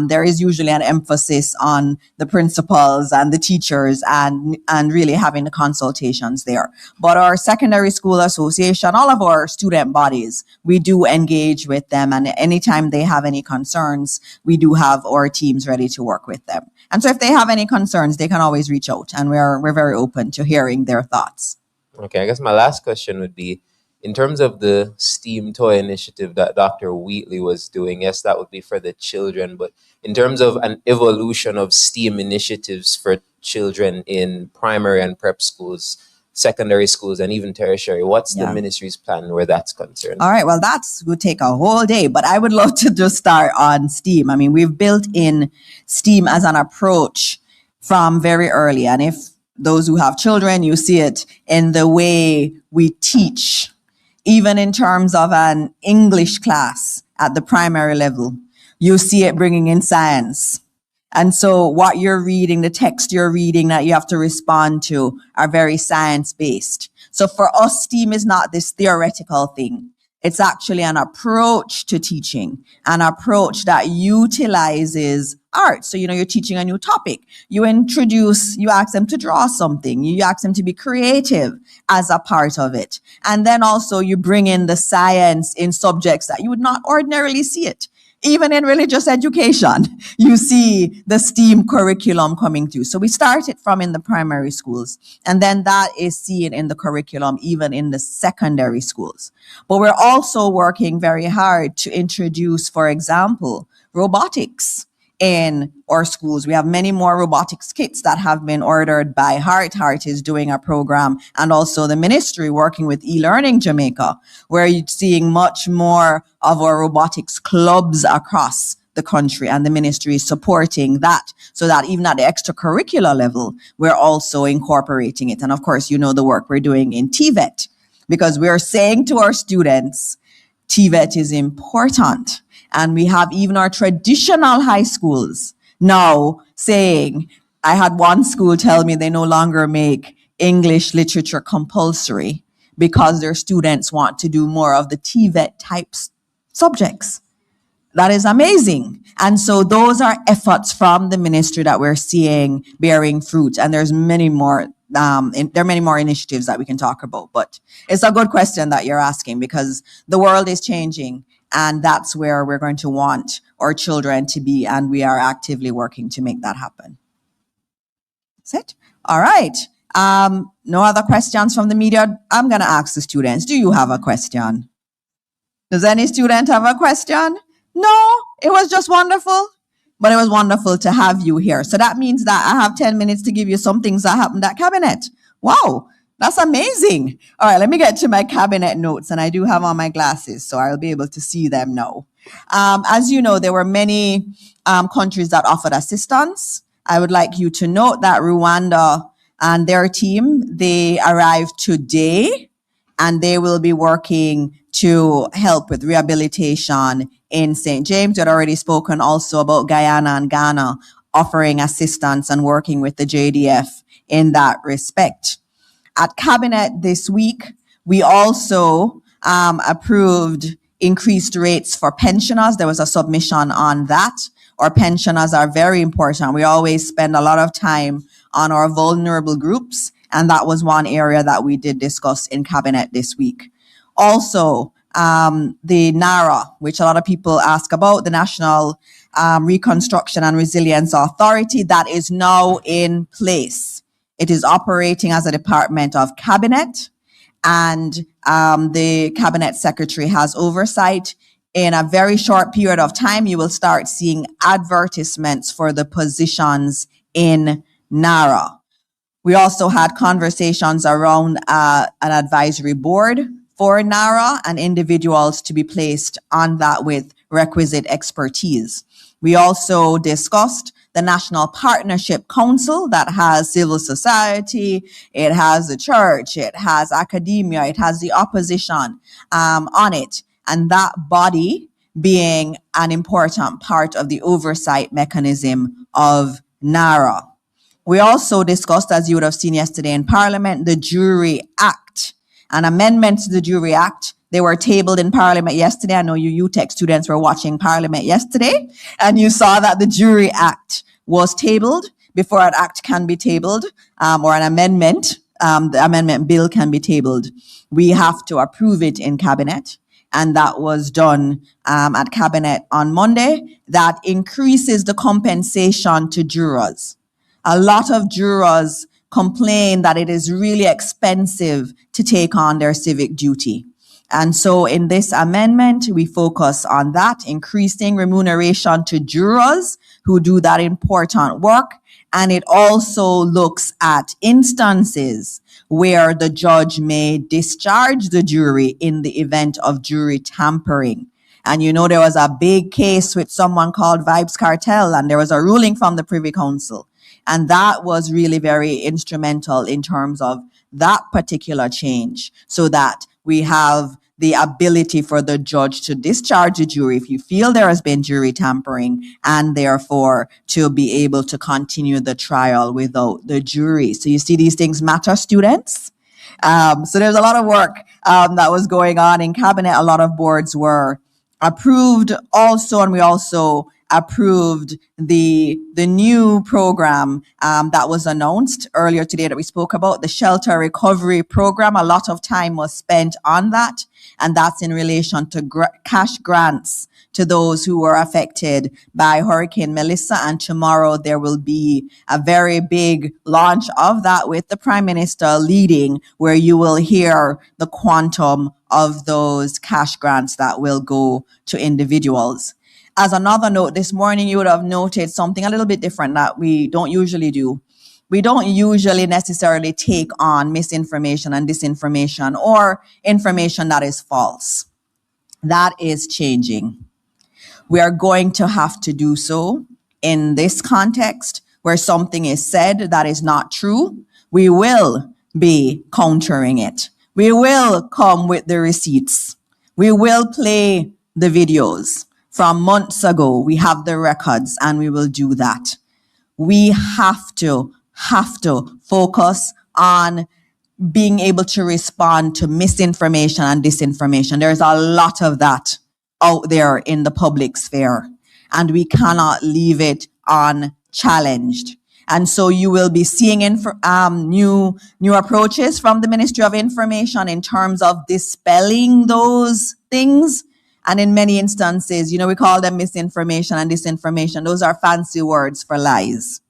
there is usually an emphasis on the principals and the teachers and really having the consultations there. But our secondary school association, all of our student bodies, we do engage with them. And anytime they have any concerns, we do have our teams ready to work with them. And so if they have any concerns, they can always reach out, and we're very open to hearing their thoughts. Okay, I guess my last question would be, in terms of the STEAM toy initiative that Dr. Wheatley was doing, yes, that would be for the children, but in terms of an evolution of STEAM initiatives for children in primary and prep schools, secondary schools, and even tertiary, what's the ministry's plan where that's concerned? All right, well, that's would take a whole day, but I would love to just start on STEAM. I mean, we've built in STEAM as an approach from very early. And if those who have children, you see it in the way we teach, even in terms of an English class at the primary level, you see it bringing in science. And so what you're reading, the text you're reading that you have to respond to are very science-based. So for us, STEAM is not this theoretical thing. It's actually an approach to teaching, an approach that utilizes art. So, you're teaching a new topic. You ask them to draw something. You ask them to be creative as a part of it. And then also you bring in the science in subjects that you would not ordinarily see it. Even in religious education, you see the STEAM curriculum coming through. So we start it from in the primary schools, and then that is seen in the curriculum, even in the secondary schools. But we're also working very hard to introduce, for example, robotics in our schools. We have many more robotics kits that have been ordered by Heart. Heart is doing a program, and also the ministry working with eLearning Jamaica, where you're seeing much more of our robotics clubs across the country, and the ministry is supporting that, so that even at the extracurricular level, we're also incorporating it. And of course, you know the work we're doing in TVET, because we're saying to our students, TVET is important. And we have even our traditional high schools now saying, I had one school tell me they no longer make English literature compulsory because their students want to do more of the TVET types subjects. That is amazing. And so those are efforts from the ministry that we're seeing bearing fruit. And there's many more, there are many more initiatives that we can talk about. But it's a good question that you're asking, because the world is changing, and that's where we're going to want our children to be. And we are actively working to make that happen. That's it. All right. No other questions from the media. I'm going to ask the students, do you have a question? Does any student have a question? No, it was just wonderful. But it was wonderful to have you here. So that means that I have 10 minutes to give you some things that happened at cabinet. Wow, that's amazing. All right, let me get to my cabinet notes. And I do have on my glasses, so I'll be able to see them now. As you know, there were many countries that offered assistance. I would like you to note that Rwanda and their team, they arrived today, and they will be working to help with rehabilitation in St. James. We had already spoken also about Guyana and Ghana offering assistance and working with the JDF in that respect. At cabinet this week, we also approved increased rates for pensioners. There was a submission on that. Our pensioners are very important. We always spend a lot of time on our vulnerable groups, and that was one area that we did discuss in cabinet this week. Also, the NARA, which a lot of people ask about, the National Reconstruction and Resilience Authority, that is now in place. It is operating as a department of cabinet, and the cabinet secretary has oversight. In a very short period of time, you will start seeing advertisements for the positions in NARA. We also had conversations around an advisory board for NARA and individuals to be placed on that with requisite expertise. We also discussed the National Partnership Council that has civil society, it has the church, it has academia, it has the opposition on it, and that body being an important part of the oversight mechanism of NARA. We also discussed, as you would have seen yesterday in Parliament, the Jury Act. An amendment to the Jury Act. They were tabled in Parliament yesterday. I know you UTech students were watching Parliament yesterday, and you saw that the Jury Act was tabled. Before an act can be tabled, or an amendment, the amendment bill can be tabled, we have to approve it in cabinet. And that was done at cabinet on Monday. That increases the compensation to jurors. A lot of jurors complain that it is really expensive to take on their civic duty. And so in this amendment, we focus on that, increasing remuneration to jurors who do that important work. And it also looks at instances where the judge may discharge the jury in the event of jury tampering. And you know, there was a big case with someone called Vibes Cartel, and there was a ruling from the Privy Council. And that was really very instrumental in terms of that particular change, so that we have the ability for the judge to discharge the jury if you feel there has been jury tampering, and therefore to be able to continue the trial without the jury. So you see, these things matter, students. So there's a lot of work that was going on in cabinet. A lot of boards were approved also, and we also approved the new program that was announced earlier today that we spoke about, the Shelter Recovery Program. A lot of time was spent on that, and that's in relation to cash grants to those who were affected by Hurricane Melissa. And tomorrow there will be a very big launch of that with the Prime Minister leading, where you will hear the quantum of those cash grants that will go to individuals. as another note, this morning you would have noted something a little bit different that we don't usually do. We don't usually necessarily take on misinformation and disinformation or information that is false. That is changing. We are going to have to do so in this context where something is said that is not true. We will be countering it. We will come with the receipts. We will play the videos from months ago. We have the records and we will do that. We have to focus on being able to respond to misinformation and disinformation. There's a lot of that out there in the public sphere, and we cannot leave it unchallenged. And so you will be seeing new approaches from the Ministry of Information in terms of dispelling those things. And in many instances, we call them misinformation and disinformation. Those are fancy words for lies.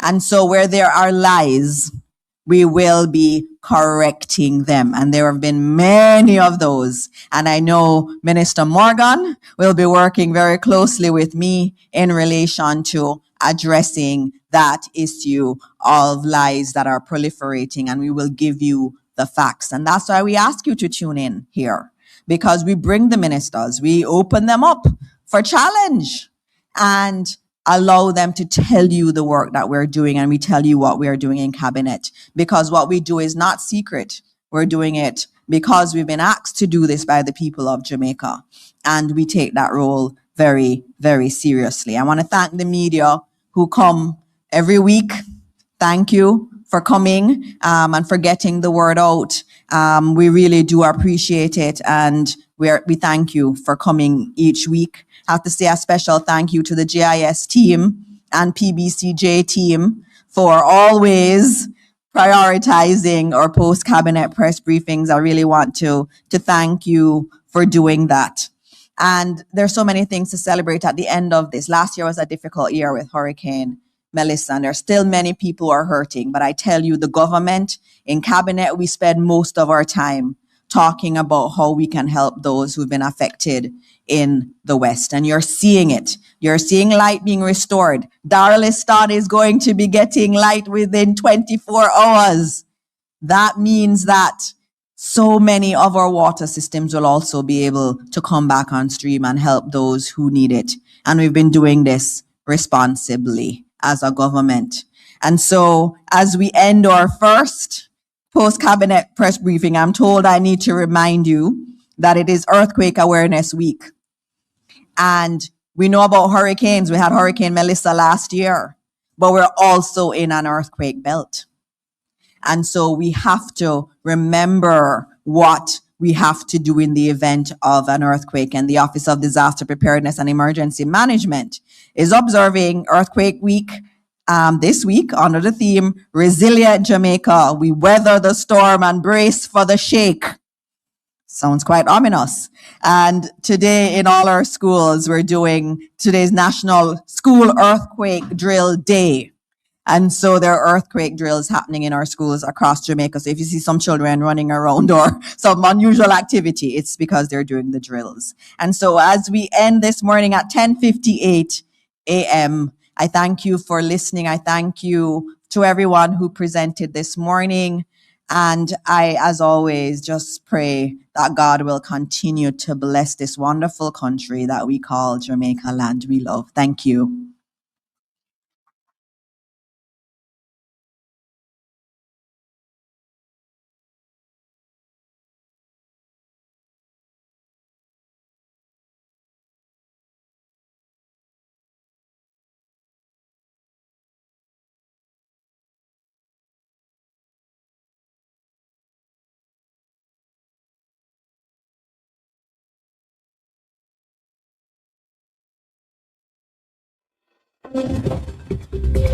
And so where there are lies, we will be correcting them. And there have been many of those. And I know Minister Morgan will be working very closely with me in relation to addressing that issue of lies that are proliferating. And we will give you the facts. And that's why we ask you to tune in here, because we bring the ministers, we open them up for challenge and allow them to tell you the work that we're doing, and we tell you what we are doing in cabinet, because what we do is not secret. We're doing it because we've been asked to do this by the people of Jamaica, and we take that role very, very seriously. I want to thank the media who come every week. Thank you for coming and for getting the word out. We really do appreciate it, and we thank you for coming each week. I have to say a special thank you to the GIS team and PBCJ team for always prioritizing our post-cabinet press briefings. I really want to thank you for doing that. And there's so many things to celebrate at the end of this. Last year was a difficult year with Hurricane Melissa, and there's still many people who are hurting. But I tell you, the government in cabinet, we spend most of our time talking about how we can help those who've been affected in the West. And you're seeing it. You're seeing light being restored. Darliston is going to be getting light within 24 hours. That means that so many of our water systems will also be able to come back on stream and help those who need it. And we've been doing this responsibly as a government. And so as we end our first post-cabinet press briefing, I'm told I need to remind you that it is Earthquake Awareness Week. And we know about hurricanes. We had Hurricane Melissa last year, but we're also in an earthquake belt. And so we have to remember what we have to do in the event of an earthquake. And the Office of Disaster Preparedness and Emergency Management is observing Earthquake Week this week under the theme, Resilient Jamaica. We weather the storm and brace for the shake. Sounds quite ominous. And today in all our schools, we're doing today's National School Earthquake Drill Day. And so there are earthquake drills happening in our schools across Jamaica. So if you see some children running around or some unusual activity, it's because they're doing the drills. And so as we end this morning at 10:58 a.m., I thank you for listening. I thank you to everyone who presented this morning. And I, as always, just pray that God will continue to bless this wonderful country that we call Jamaica, land we love. Thank you.